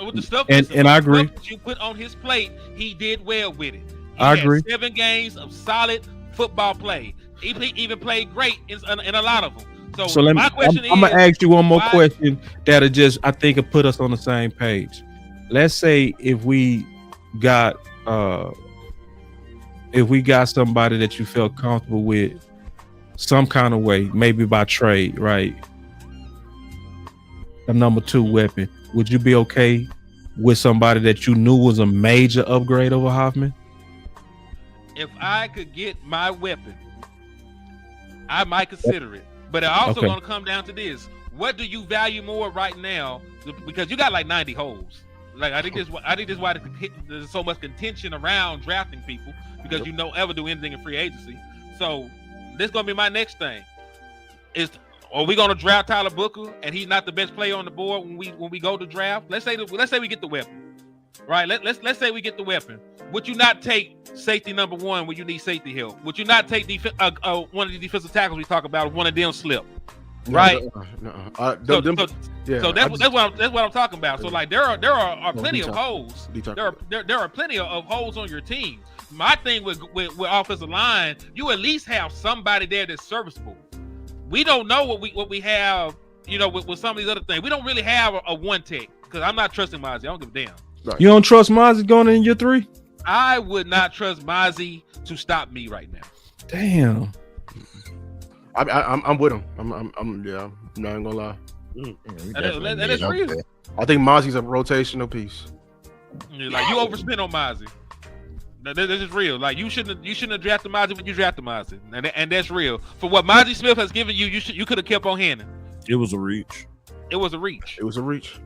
with the stuff and I agree. That you put on his plate, he did well with it. I agree. 7 games of solid football play. He even played great in a lot of them. So I'm gonna ask you one more question that'll just, I think, will put us on the same page. Let's say if we got somebody that you felt comfortable with some kind of way, maybe by trade, right? A number 2 weapon. Would you be okay with somebody that you knew was a major upgrade over Hoffman? If I could get my weapon, I might consider it. But it also going to come down to this: what do you value more right now? Because you got like 90 holes. Like I think this is why there's so much contention around drafting people, because you don't ever do anything in free agency. So this is going to be my next thing: are we going to draft Tyler Booker and he's not the best player on the board when we go to draft? Let's say we get the weapon, right? Let's say we get the weapon. Would you not take safety number 1 when you need safety help? Would you not take one of the defensive tackles we talk about if one of them slip? Right? So that's what I'm talking about. So like there are plenty of holes. There are plenty of holes on your team. My thing with offensive line, you at least have somebody there that's serviceable. We don't know what we have, you know, with some of these other things. We don't really have a one tech, because I'm not trusting Mozzie. I don't give a damn. Right. You don't trust Mozzie going in year 3? I would not trust Mozzie to stop me right now. Damn. I'm with him. I'm not gonna lie. That is real. I think Mozzie's a rotational piece. Like, you overspent on Mozzie. This is real. Like, you shouldn't have drafted Mozzie when you drafted Mozzie, and that's real. For what Mozzie Smith has given you, you could have kept on handing. It was a reach. It was a reach.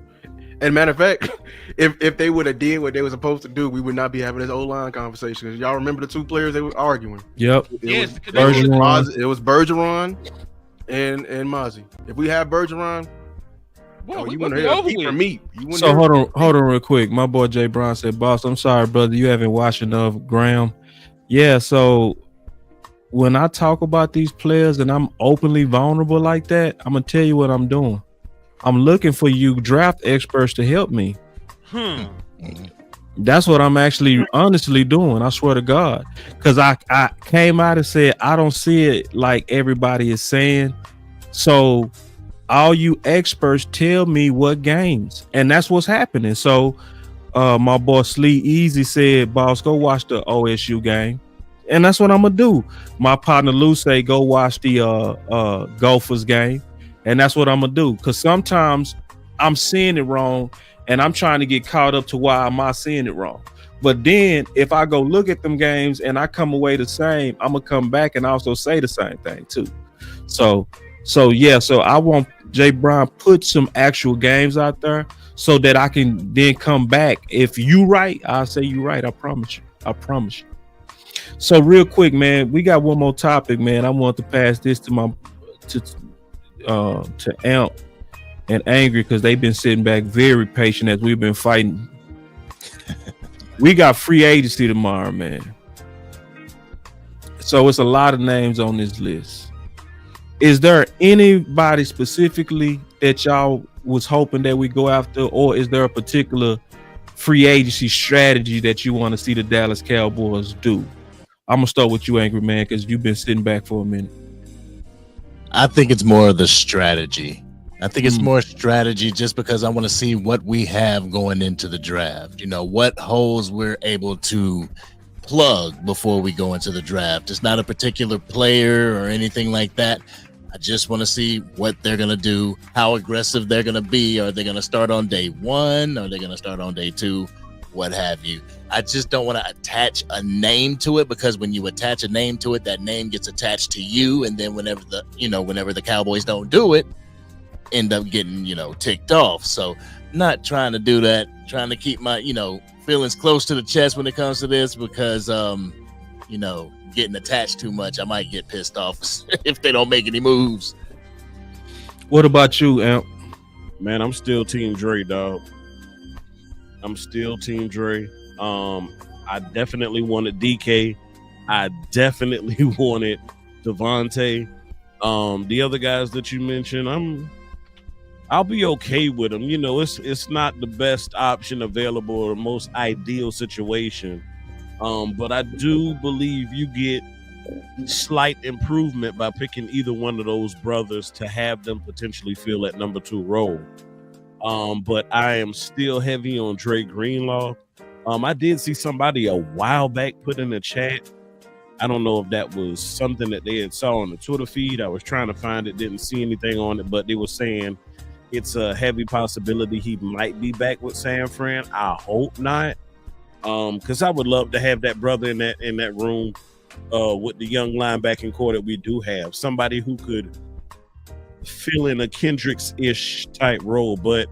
And matter of fact, if they would have did what they were supposed to do, we would not be having this O-line conversation. Because y'all remember the 2 players they were arguing? Yep. It was Bergeron and Mozzie. If we had Bergeron, Boy, you what want we to over keep her with? meat? So hold on real quick. My boy Jay Brown said, "Boss, I'm sorry, brother, you haven't watched enough Graham." Yeah, so when I talk about these players and I'm openly vulnerable like that, I'm gonna tell you what I'm doing. I'm looking for you draft experts to help me. That's what I'm actually honestly doing. I swear to God, because I came out and said I don't see it like everybody is saying. So all you experts tell me what games, and that's what's happening. So my boy Slee Easy said, "Boss, go watch the OSU game," and that's what I'm gonna do. My partner Lou say, "Go watch the Gophers game," and that's what I'm gonna do. Because sometimes I'm seeing it wrong, and I'm trying to get caught up to why am I seeing it wrong. But then if I go look at them games and I come away the same, I'm gonna come back and also say the same thing too. So yeah, so I want Jay Brown put some actual games out there so that I can then come back. If you right, I'll say you right. I promise you. I promise you. So real quick, man, we got one more topic, man. I want to pass this to my to Amp and Angry because they've been sitting back very patient as we've been fighting. We got free agency tomorrow, man. So it's a lot of names on this list. Is there anybody specifically that y'all was hoping that we go after, or is there a particular free agency strategy that you want to see the Dallas Cowboys do? I'm gonna start with you, Angry Man, because you've been sitting back for a minute. I think it's more of the strategy. I think it's more strategy just because I want to see what we have going into the draft. You know, what holes we're able to plug before we go into the draft. It's not a particular player or anything like that. I just want to see what they're going to do, how aggressive they're going to be. Are they going to start on day one? Are they going to start on day two? What have you. I just don't want to attach a name to it, because when you attach a name to it, that name gets attached to you. And then whenever the Cowboys don't do it, end up getting, ticked off. So not trying to do that, trying to keep my, feelings close to the chest when it comes to this, because, getting attached too much, I might get pissed off if they don't make any moves. What about you, Amp? Man, I'm still Team Dre, dog. I'm still Team Dre. I definitely wanted DK. I definitely wanted Devontae. The other guys that you mentioned, I'll be okay with them. It's not the best option available or most ideal situation. But I do believe you get slight improvement by picking either one of those brothers to have them potentially fill that number 2 role. But I am still heavy on Dre Greenlaw. I did see somebody a while back put in the chat. I don't know if that was something that they had saw on the Twitter feed. I was trying to find it, didn't see anything on it, but they were saying it's a heavy possibility he might be back with San Fran. I hope not. Because I would love to have that brother in that room with the young linebacking core that we do have. Somebody who could fill in a Kendricks-ish type role. But,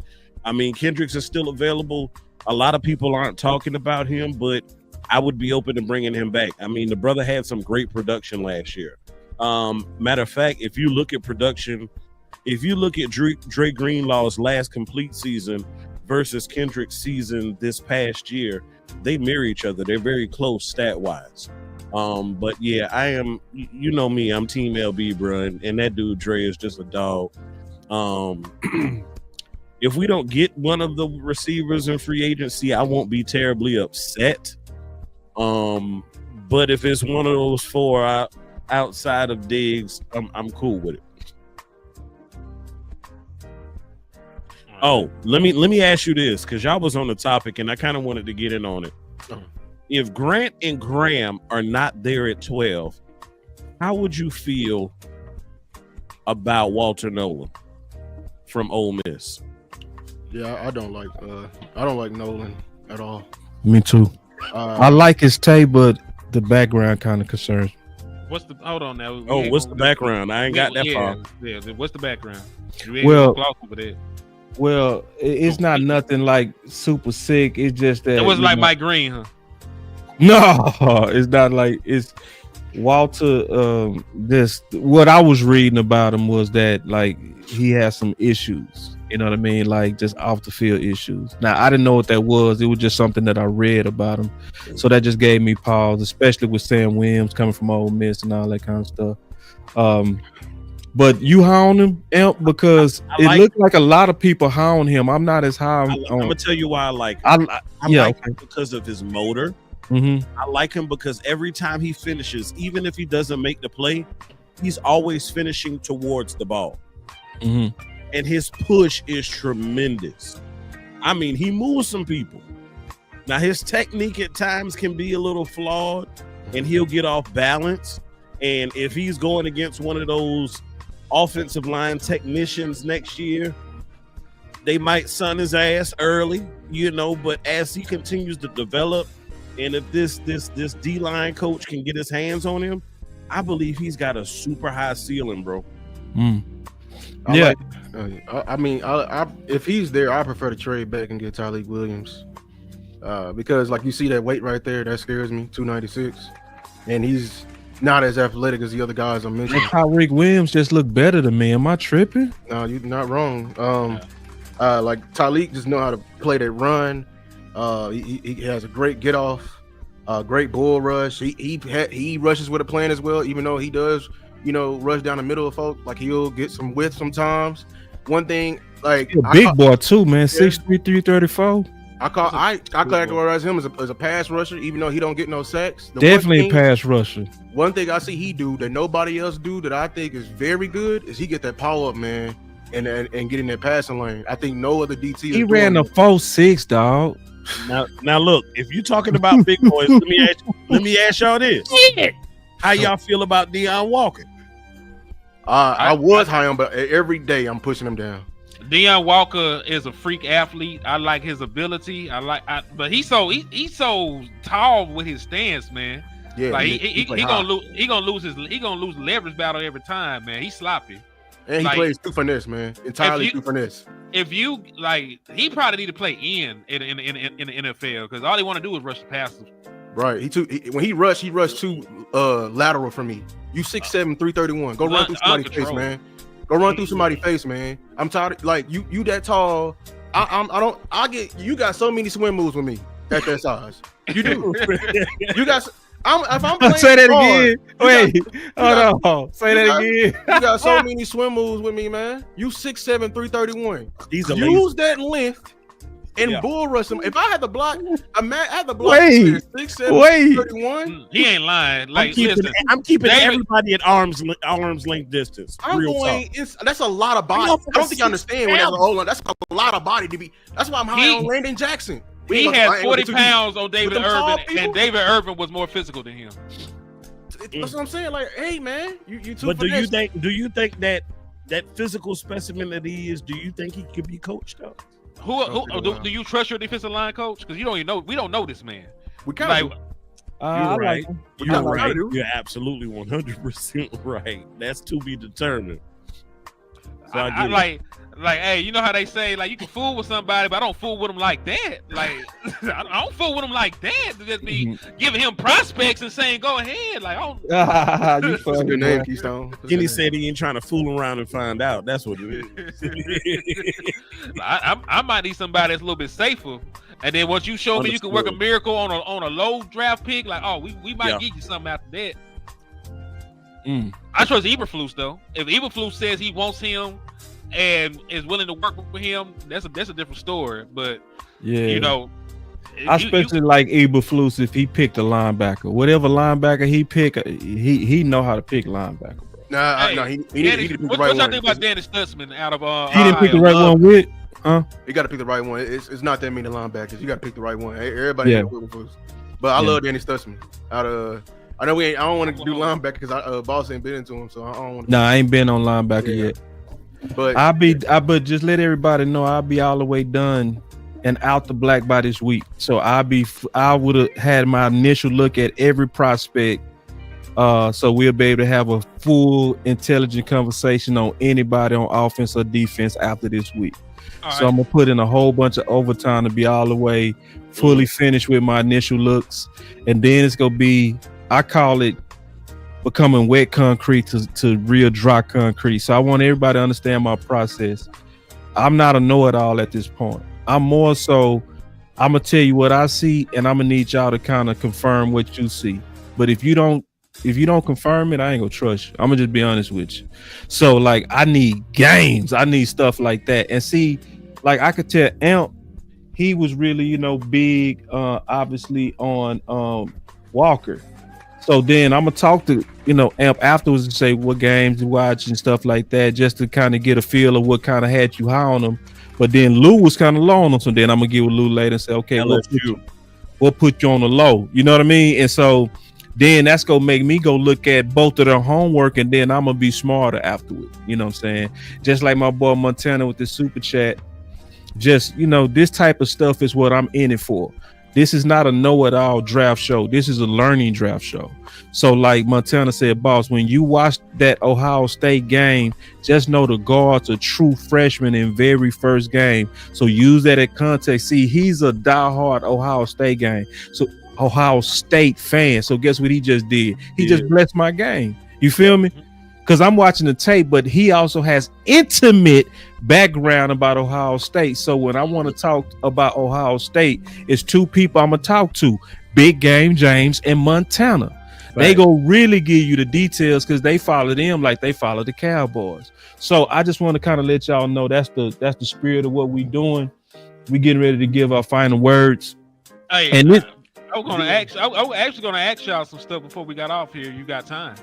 Kendricks is still available. A lot of people aren't talking about him, but I would be open to bringing him back. The brother had some great production last year. Matter of fact, if you look at production, if you look at Dre Greenlaw's last complete season versus Kendrick's season this past year, they mirror each other. They're very close stat-wise. But yeah, I am, me, I'm Team LB, bro, and that dude Dre is just a dog. If we don't get one of the receivers in free agency, I won't be terribly upset. But if it's one of those 4 outside of Diggs, I'm cool with it. Oh, let me ask you this, because y'all was on the topic and I kind of wanted to get in on it. If Grant and Graham are not there at 12, how would you feel about Walter Nolan from Ole Miss? Yeah, I don't like Nolan at all. Me too. I like his tape, but the background kind of concerns me. Hold on now. What's the background? I ain't got that far. Yeah, what's the background? Well, it's not nothing like super sick. It's just that it was like Mike Green, huh? No, it's not like it's Walter. This what I was reading about him was that like he has some issues. You know what I mean? Like just off the field issues. Now I didn't know what that was. It was just something that I read about him. So that just gave me pause, especially with Sam Williams coming from Ole Miss and all that kind of stuff. But you hound him, Imp, because it looked like a lot of people hound him. I'm not as high. I'm gonna tell you why I like him. I like him because of his motor. Mm-hmm. I like him because every time he finishes, even if he doesn't make the play, he's always finishing towards the ball. Mm-hmm. And his push is tremendous. I mean, he moves some people. Now, his technique at times can be a little flawed, and he'll get off balance. And if he's going against one of those offensive line technicians next year, they might sun his ass early, but as he continues to develop, and if this D-line coach can get his hands on him, I believe he's got a super high ceiling, bro. Yeah. If he's there, I prefer to trade back and get Tyreek Williams. Because like you see that weight right there, that scares me, 296. And he's not as athletic as the other guys I'm mentioning. Tyreek Williams just look better than me. Am I tripping? No, you're not wrong. Like Tyreek just know how to play that run. He has a great get off, great bull rush. He rushes with a plan as well, even though he does, rush down the middle of folks. Like he'll get some width sometimes. One thing, like a big boy too, man. 6'3", 334. I categorize him as a pass rusher, even though he don't get no sacks. Definitely a pass rusher. One thing I see he do that nobody else do that I think is very good is he get that power up, man, and get in that passing lane. I think no other DT. He ran a 4.6, dog. Now look, if you're talking about big boys, let me ask y'all this: how y'all feel about Deion Walker? I was high on, but every day I'm pushing him down. Deion Walker is a freak athlete. I like his ability. But he's so tall with his stance, man. Yeah, like he gonna lose leverage battle every time, man. He's sloppy. And he plays through finesse, man. Entirely through finesse. If you he probably need to play in the NFL because all he want to do is rush the passes. Right. When he rushed too lateral from me. You 6'7", 331. Go run through somebody's face, man. Go run through somebody's face, man. I'm tired. Like you that tall. You got so many swim moves with me at that size. You do. You got. If I'm playing say that hard, again. Wait, hold on. Say that again. You got so many swim moves with me, man. You 6'7", 331. Use that length and bull rush him. If I had to block, I had to block 6'7", 331. He ain't lying. Like I'm keeping everybody at arm's length distance. That's a lot of body. I don't think you understand when that's a lot of body to be. That's why I'm high on Landon Jackson. He had 40 pounds on David Irvin, and David Irvin was more physical than him. That's what I'm saying. Like, hey, man, you too. But do you think that physical specimen that he is? Do you think he could be coached up? Do you trust your defensive line coach? Because you don't even know. We don't know this man. We kind of. You're right. You're right. You're absolutely 100% right. That's to be determined. So I like, hey, you know how they say, like, you can fool with somebody, but I don't fool with them like that. Like, I don't fool with them like that. To just be giving him prospects and saying, go ahead. Like, I don't. That's a good name, Keystone. Kenny said he ain't trying to fool around and find out. That's what it is. I might need somebody that's a little bit safer. And then once you show me you can work a miracle on a low draft pick, like, oh, we might get you something after that. I trust Eberflus though. If Eberflus says he wants him and is willing to work with him, that's a different story. But I especially like Eberflus if he picked a linebacker. Whatever linebacker he pick, he know how to pick linebacker, bro. No, he didn't pick the right one. What y'all think about Danny Stutzman out of he didn't pick the right one with? Huh? You got to pick the right one. It's not that many linebackers. You got to pick the right one. Everybody Eberflus. But I love Danny Stutzman I know I don't want to do linebacker because boss ain't been into him, so I don't want to. Nah, I ain't been on linebacker yet. But but just let everybody know I'll be all the way done and out the black by this week. So I would have had my initial look at every prospect. So we'll be able to have a full intelligent conversation on anybody on offense or defense after this week. So I'm gonna put in a whole bunch of overtime to be all the way fully finished with my initial looks, and then it's gonna be, I call it becoming wet concrete to real dry concrete. So I want everybody to understand my process. I'm not a know-it-all at this point. I'm more so, I'm gonna tell you what I see, and I'm gonna need y'all to kind of confirm what you see. But if you don't confirm it, I ain't gonna trust you. I'm gonna just be honest with you. So like, I need games, I need stuff like that. And see, like I could tell Amp, he was really, big, obviously on Walker. So then I'm gonna talk to Amp afterwards and say what games you watch and stuff like that, just to kind of get a feel of what kind of had you high on them. But then Lou was kind of low on them, so then I'm gonna get with Lou later and say, okay, we'll put you on the low. You know what I mean? And so then that's gonna make me go look at both of their homework, and then I'm gonna be smarter afterward. You know what I'm saying? Just like my boy Montana with the super chat. Just this type of stuff is what I'm in it for. This is not a know-it-all draft show. This is a learning draft show. So like Montana said, boss, when you watch that Ohio State game, just know the guard's a true freshman in very first game. So use that at context. See, he's a diehard Ohio State fan. So guess what he just did? He just blessed my game. You feel me? Because I'm watching the tape, but he also has intimate background about Ohio State. So when I want to talk about Ohio State, it's two people I'm gonna talk to: Big Game James and Montana. Right. They go really give you the details because they follow them like they follow the Cowboys. So I just want to kind of let y'all know that's the spirit of what we doing. We getting ready to give our final words. Hey, and I was actually gonna ask y'all some stuff before we got off here. You got time?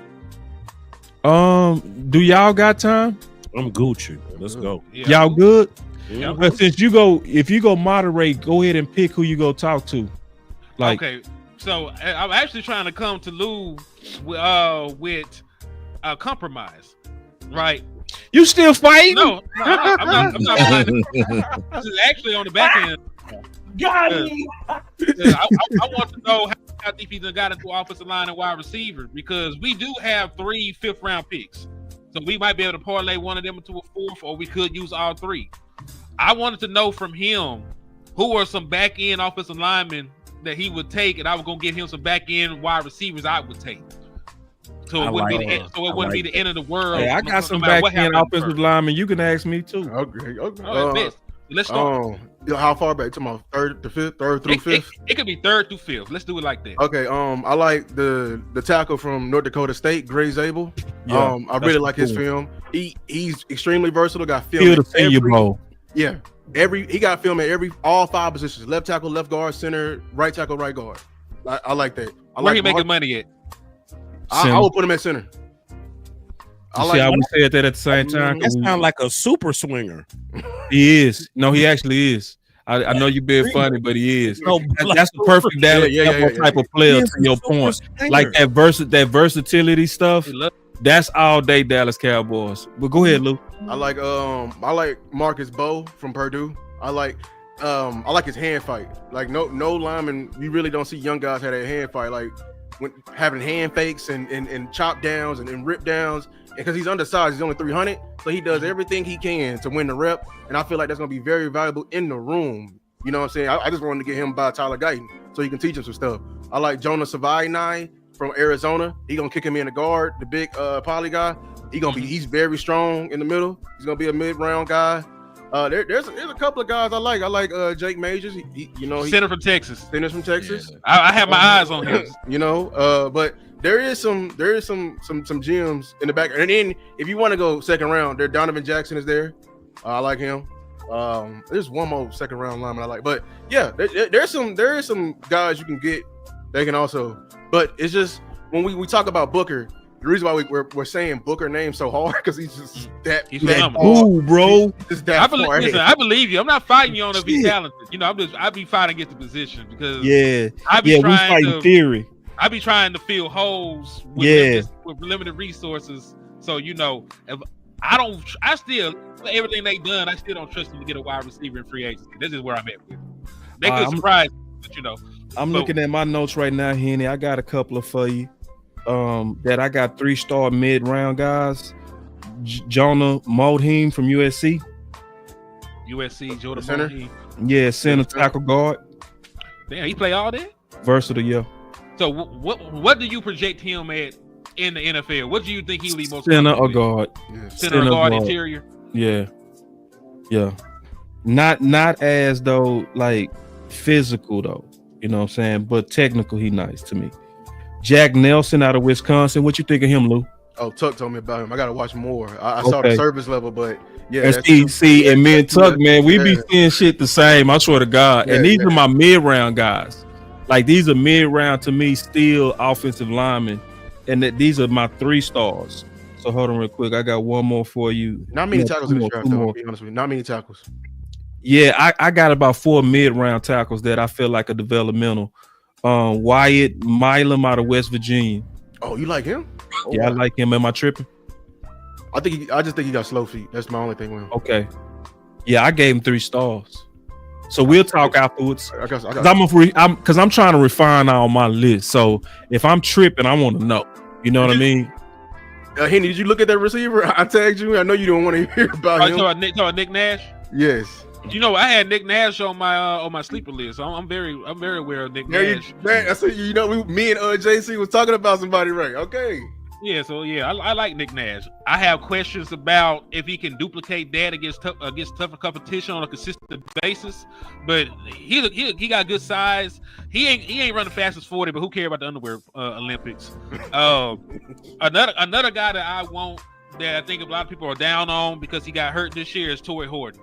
Do y'all got time? I'm Gucci. Let's go. Yeah. Y'all good? Yeah. But if you go moderate, go ahead and pick who you go talk to. Like, okay, so I'm actually trying to come to Lou with a compromise, right? You still fighting? No, I'm not fighting. This is actually on the back end. Got me. I want to know how deep he got into offensive line and wide receiver, because we do have 3 fifth-round picks. So we might be able to parlay one of them into a fourth, or we could use all 3. I wanted to know from him who are some back-end offensive linemen that he would take, and I was going to give him some back-end wide receivers I would take. So it wouldn't be the end of the world. Hey, I got some back-end offensive linemen. You can ask me too. Okay. Let's start. How far back? To my third through fifth? It could be 3rd through 5th. Let's do it like that. Okay. I like the tackle from North Dakota State, Gray Zabel. Yeah, I really like his film. He's extremely versatile. Got film. Feel the Senior Bowl. Yeah. He got film at all 5 positions: left tackle, left guard, center, right tackle, right guard. I like that. Where he making money at? I will put him at center. See how we said that at the same time? That sounds like a super swinger. He is. No, he actually is. I know you're being funny, but he is. No, that's the perfect type of player. To your point, like that versatility stuff. That's all day Dallas Cowboys. But go ahead, Lou. I like Marcus Bowe from Purdue. I like his hand fight. Like no lineman, you really don't see young guys have that hand fight. Like when having hand fakes and chop downs and rip downs. Because he's undersized, he's only 300, so he does everything he can to win the rep, and I feel like that's going to be very valuable in the room. You know what I'm saying? I just wanted to get him by Tyler Guyton so he can teach him some stuff. I like Jonah Savaiinai from Arizona. He going to kick him in the guard, the big poly guy. He's very strong in the middle. He's going to be a mid-round guy. There's a couple of guys I like. I like Jake Majors. Center from Texas. Yeah. I have my eyes on him. But there is some gems in the back. And then if you want to go second round, Donovan Jackson is there. I like him. There's one more second round lineman I like. But yeah, there is some guys you can get. They can also. But it's just when we talk about Booker, the reason why we're saying Booker name so hard because he's just that. He's cool, bro. I believe you. I'm not fighting you on if he's talented. I be fighting against the position because we fighting theory. I be trying to fill holes with limited resources. So if I still everything they done, I still don't trust them to get a wide receiver in free agency. This is where I'm at with it. They could surprise, but I'm looking at my notes right now, Henny. I got a couple of for you. That I got 3-star mid-round guys. Jonah Moldheim from USC. Jordan center. Moldheim. Yeah, center tackle guard. Damn, he play all that? Versatile, yeah. So what do you project him at in the NFL? What do you think he will be most center or guard? Center or guard interior? Yeah. Yeah. Not as though like physical though. You know what I'm saying? But technical, he nice to me. Jack Nelson out of Wisconsin. What you think of him, Lou? Oh, Tuck told me about him. I gotta watch more. I saw the Okay. service level, but yeah, And that's see, and me and Tuck, man, we be yeah. seeing shit the same. I swear to God. And these are my mid-round guys. Like these are mid-round to me, still offensive linemen, and that these are my 3 stars. So hold on real quick. I got one more for you. Not many tackles in this draft, though. more. I'll be honest with you. Not many tackles. Yeah, I got about 4 mid-round tackles that I feel like are developmental. Wyatt Milam out of West Virginia. Oh, you like him? Oh, Yeah, I like him. Am I tripping? I just think he got slow feet. That's my only thing with him. Okay. Yeah, I gave him 3 stars. So we'll talk afterwards. I got. Because I'm trying to refine all my list. So if I'm tripping, I want to know. You know what I mean? Henry, did you look at that receiver? I tagged you. I know you don't want to hear about him. You talking about Nick Nash? Yes. You know, I had Nick Nash on my sleeper list. So I'm very aware of Nick Nash. I said, you know, me and JC was talking about somebody, right? Okay. Yeah, so yeah, I like Nick Nash. I have questions about if he can duplicate that against tougher competition on a consistent basis. But he got good size. He ain't running fast as 40, but who cares about the underwear Olympics? Another guy that I want that I think a lot of people are down on because he got hurt this year is Torrey Horton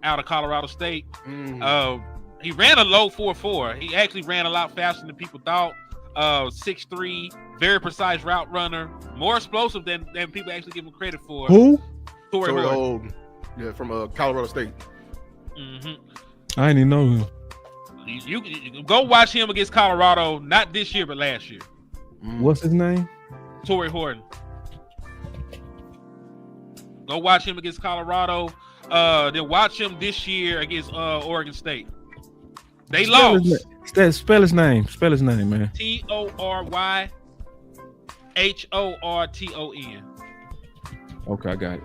out of Colorado State. He ran a low 4.4. He actually ran a lot faster than people thought. 6'3", very precise route runner, more explosive than people actually give him credit for. Who? Torrey Horton. Yeah, from Colorado State. I didn't even know him. You go watch him against Colorado, not this year, but last year. What's his name? Torrey Horton. Go watch him against Colorado. Then watch him this year against Oregon State. They lost. Spell his name. Spell his name, man. TORYHORTON. Okay, I got it.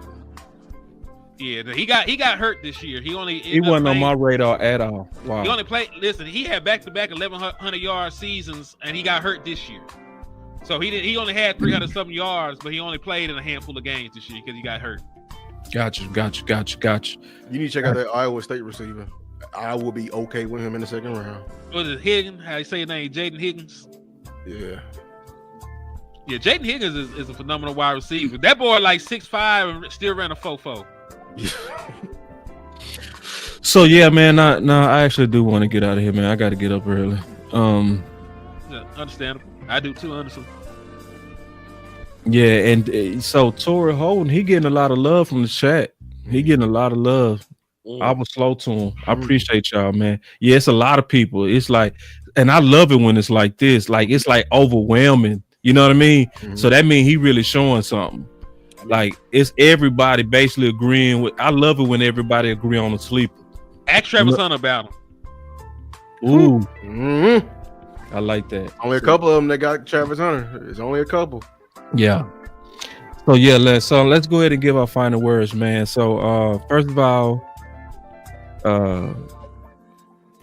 Yeah, he got hurt this year. He wasn't on my radar at all. Wow. He only played. Listen, he had back-to-back 1,100 yard seasons, and he got hurt this year. So he only had 300 something yards, but he only played in a handful of games this year because he got hurt. Gotcha. You need to check out that Iowa State receiver. I will be okay with him in the second round. Was it Higgins? How you say his name? Jaden Higgins? Yeah. Yeah, Jaden Higgins is a phenomenal wide receiver. That boy like 6'5" and still ran a 4.4. So yeah, man. I actually do want to get out of here, man. I got to get up early. Yeah, understandable. I do too, honestly. Yeah, and so Torrey Holden, he getting a lot of love from the chat. He getting a lot of love. I was slow to him. I appreciate y'all, man. Yeah, it's a lot of people. It's like, and I love it when it's like this. Like it's like overwhelming. You know what I mean? So that means he really showing something. Like it's everybody basically agreeing with. I love it when everybody agree on a sleeper. Ask Travis Hunter about him. Ooh, I like that. Only a couple of them that got Travis Hunter. It's only a couple. Yeah. So yeah, let's go ahead and give our final words, man. So first of all,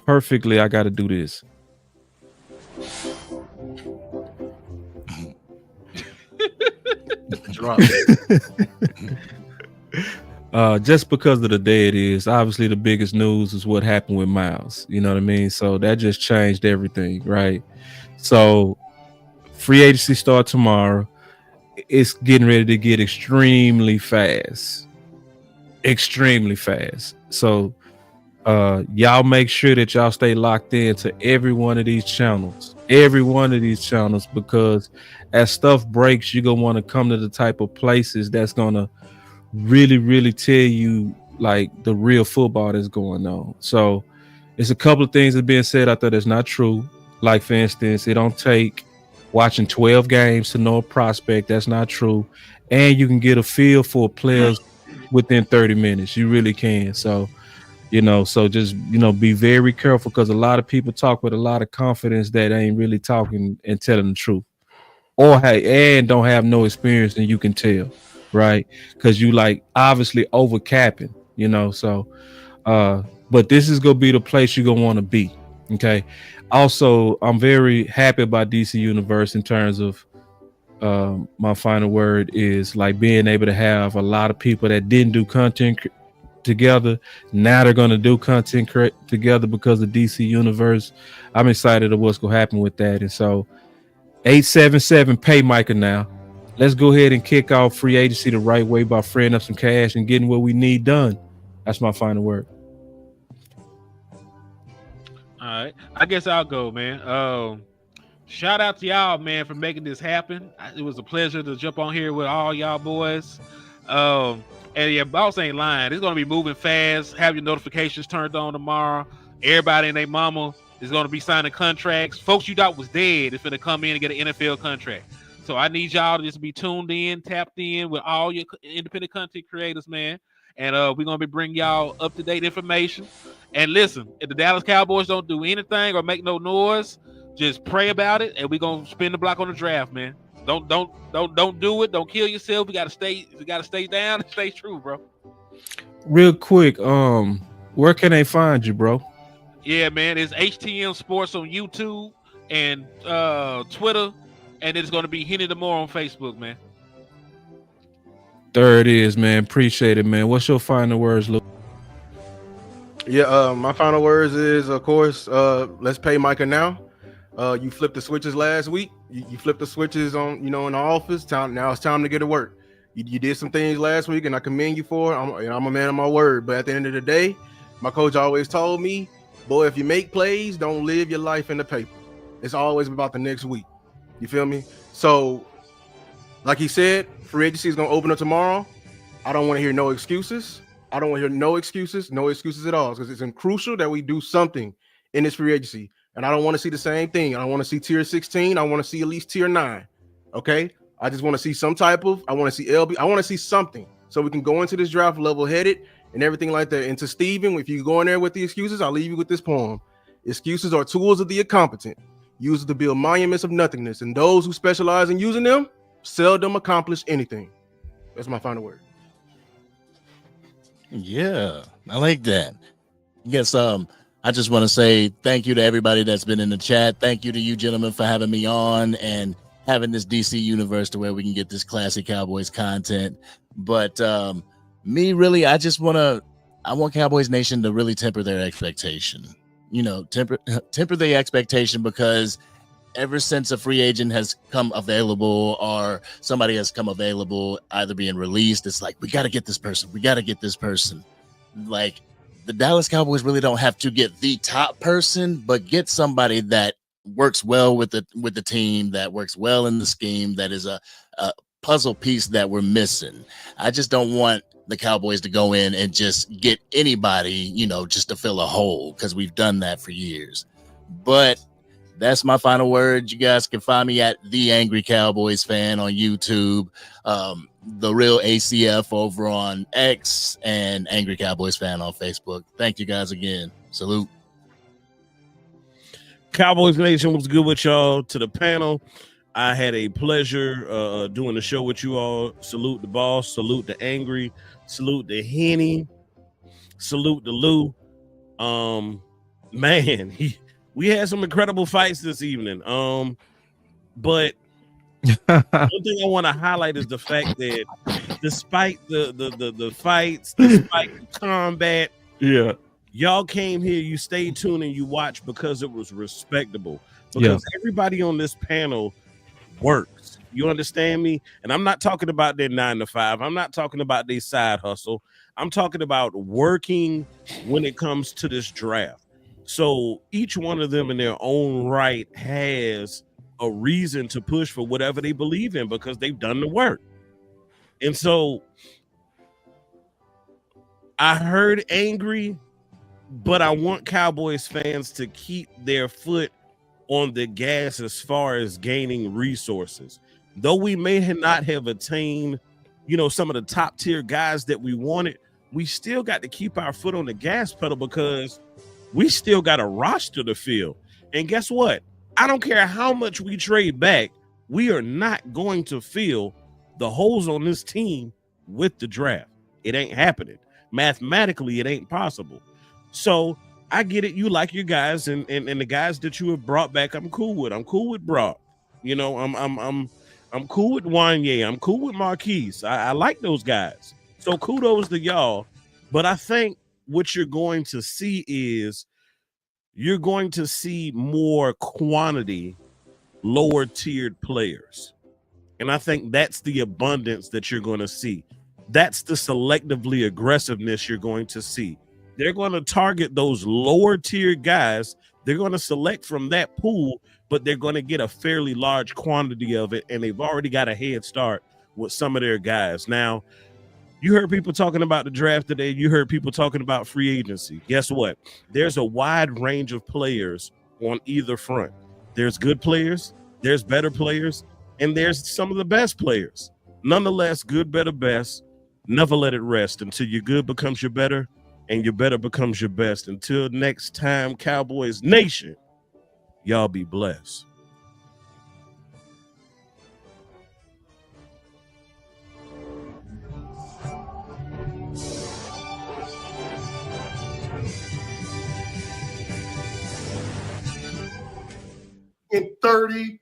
perfectly, I got to do this. Just because of the day it is, obviously the biggest news is what happened with Miles. You know what I mean? So that just changed everything, right? So free agency start tomorrow. It's getting ready to get extremely fast. So y'all make sure that y'all stay locked into every one of these channels, because as stuff breaks, you're gonna want to come to the type of places that's gonna really, really tell you like the real football that's going on. So it's a couple of things that are being said out there that's not true. Like for instance, it don't take watching 12 games to know a prospect. That's not true. And you can get a feel for players within 30 minutes. You really can. So, so just, be very careful, because a lot of people talk with a lot of confidence that ain't really talking and telling the truth, or and don't have no experience, and you can tell, right? Because you like obviously over capping, so but this is gonna be the place you're gonna want to be. Okay. Also, I'm very happy about DC Universe in terms of my final word is like being able to have a lot of people that didn't do content together. Now they're going to do content together because of DC Universe. I'm excited of what's going to happen with that. And so 877 pay Micah now. Let's go ahead and kick off free agency the right way by freeing up some cash and getting what we need done. That's my final word. All right, I guess I'll go, man. Shout out to y'all, man, for making this happen. It was a pleasure to jump on here with all y'all boys. And yeah, boss ain't lying. It's gonna be moving fast. Have your notifications turned on tomorrow. Everybody and their mama is gonna be signing contracts. Folks you thought was dead is gonna come in and get an NFL contract. So I need y'all to just be tuned in, tapped in with all your independent content creators, man. And we're going to be bringing y'all up-to-date information. And listen, if the Dallas Cowboys don't do anything or make no noise, just pray about it, and we're going to spin the block on the draft, man. Don't do it. Don't kill yourself. We got to stay down and stay true, bro. Real quick, where can they find you, bro? Yeah, man, it's HTM Sports on YouTube and Twitter. And it's going to be Henny tomorrow on Facebook, man. There it is, man. Appreciate it, man. What's your final words, Luke? Yeah, my final words is, of course, let's pay Micah now. You flipped the switches last week. You flipped the switches on, in the office. Now it's time to get to work. You did some things last week, and I commend you for it. I'm a man of my word. But at the end of the day, my coach always told me, boy, if you make plays, don't live your life in the paper. It's always about the next week. You feel me? So, like he said, free agency is going to open up tomorrow. I don't want to hear no excuses. I don't want to hear no excuses at all, because it's crucial that we do something in this free agency. And I don't want to see the same thing. I don't want to see tier 16. I want to see at least tier 9. Okay? I just want to see some type of, I want to see LB. I want to see something so we can go into this draft level-headed and everything like that. And to Steven, if you go in there with the excuses, I'll leave you with this poem. Excuses are tools of the incompetent, used to build monuments of nothingness, and those who specialize in using them seldom accomplish anything. That's my final word. Yeah, I like that. Yes, I just want to say thank you to everybody that's been in the chat. Thank you to you gentlemen for having me on and having this DC universe to where we can get this classic Cowboys content. But me, really, I want Cowboys Nation to really temper their expectation. Temper the expectation, because ever since a free agent has come available or somebody has come available, either being released, it's like, we got to get this person. We got to get this person. Like, the Dallas Cowboys really don't have to get the top person, but get somebody that works well with the team, that works well in the scheme, that is a puzzle piece that we're missing. I just don't want the Cowboys to go in and just get anybody, just to fill a hole, because we've done that for years. But that's my final word. You guys can find me at The Angry Cowboys Fan on YouTube, The Real ACF over on X, and Angry Cowboys Fan on Facebook. Thank you guys again. Salute. Cowboys Nation, was good with y'all. To the panel, I had a pleasure doing the show with you all. Salute the boss. Salute the Angry. Salute the Henny. Salute the Lou. Man, we had some incredible fights this evening. But one thing I want to highlight is the fact that despite the fights, despite the combat, Yeah. y'all came here, you stayed tuned, and you watched because it was respectable. Because everybody on this panel works. You understand me? And I'm not talking about their 9 to 5. I'm not talking about their side hustle. I'm talking about working when it comes to this draft. So each one of them in their own right has a reason to push for whatever they believe in, because they've done the work. And so I heard angry, but I want Cowboys fans to keep their foot on the gas as far as gaining resources. Though we may not have attained, some of the top tier guys that we wanted, we still got to keep our foot on the gas pedal, because we still got a roster to fill. And guess what? I don't care how much we trade back, we are not going to fill the holes on this team with the draft. It ain't happening. Mathematically, it ain't possible. So I get it. You like your guys, and the guys that you have brought back, I'm cool with. I'm cool with Brock. I'm cool with Wanye. I'm cool with Marquise. I like those guys. So kudos to y'all. But I think what you're going to see is you're going to see more quantity, lower tiered players. And I think that's the abundance that you're going to see. That's the selectively aggressiveness you're going to see. They're going to target those lower tier guys. They're going to select from that pool, but they're going to get a fairly large quantity of it. And they've already got a head start with some of their guys. Now, you heard people talking about the draft today. You heard people talking about free agency. Guess what? There's a wide range of players on either front. There's good players, there's better players, and there's some of the best players. Nonetheless, good, better, best. Never let it rest until your good becomes your better and your better becomes your best. Until next time, Cowboys Nation, y'all be blessed. In 30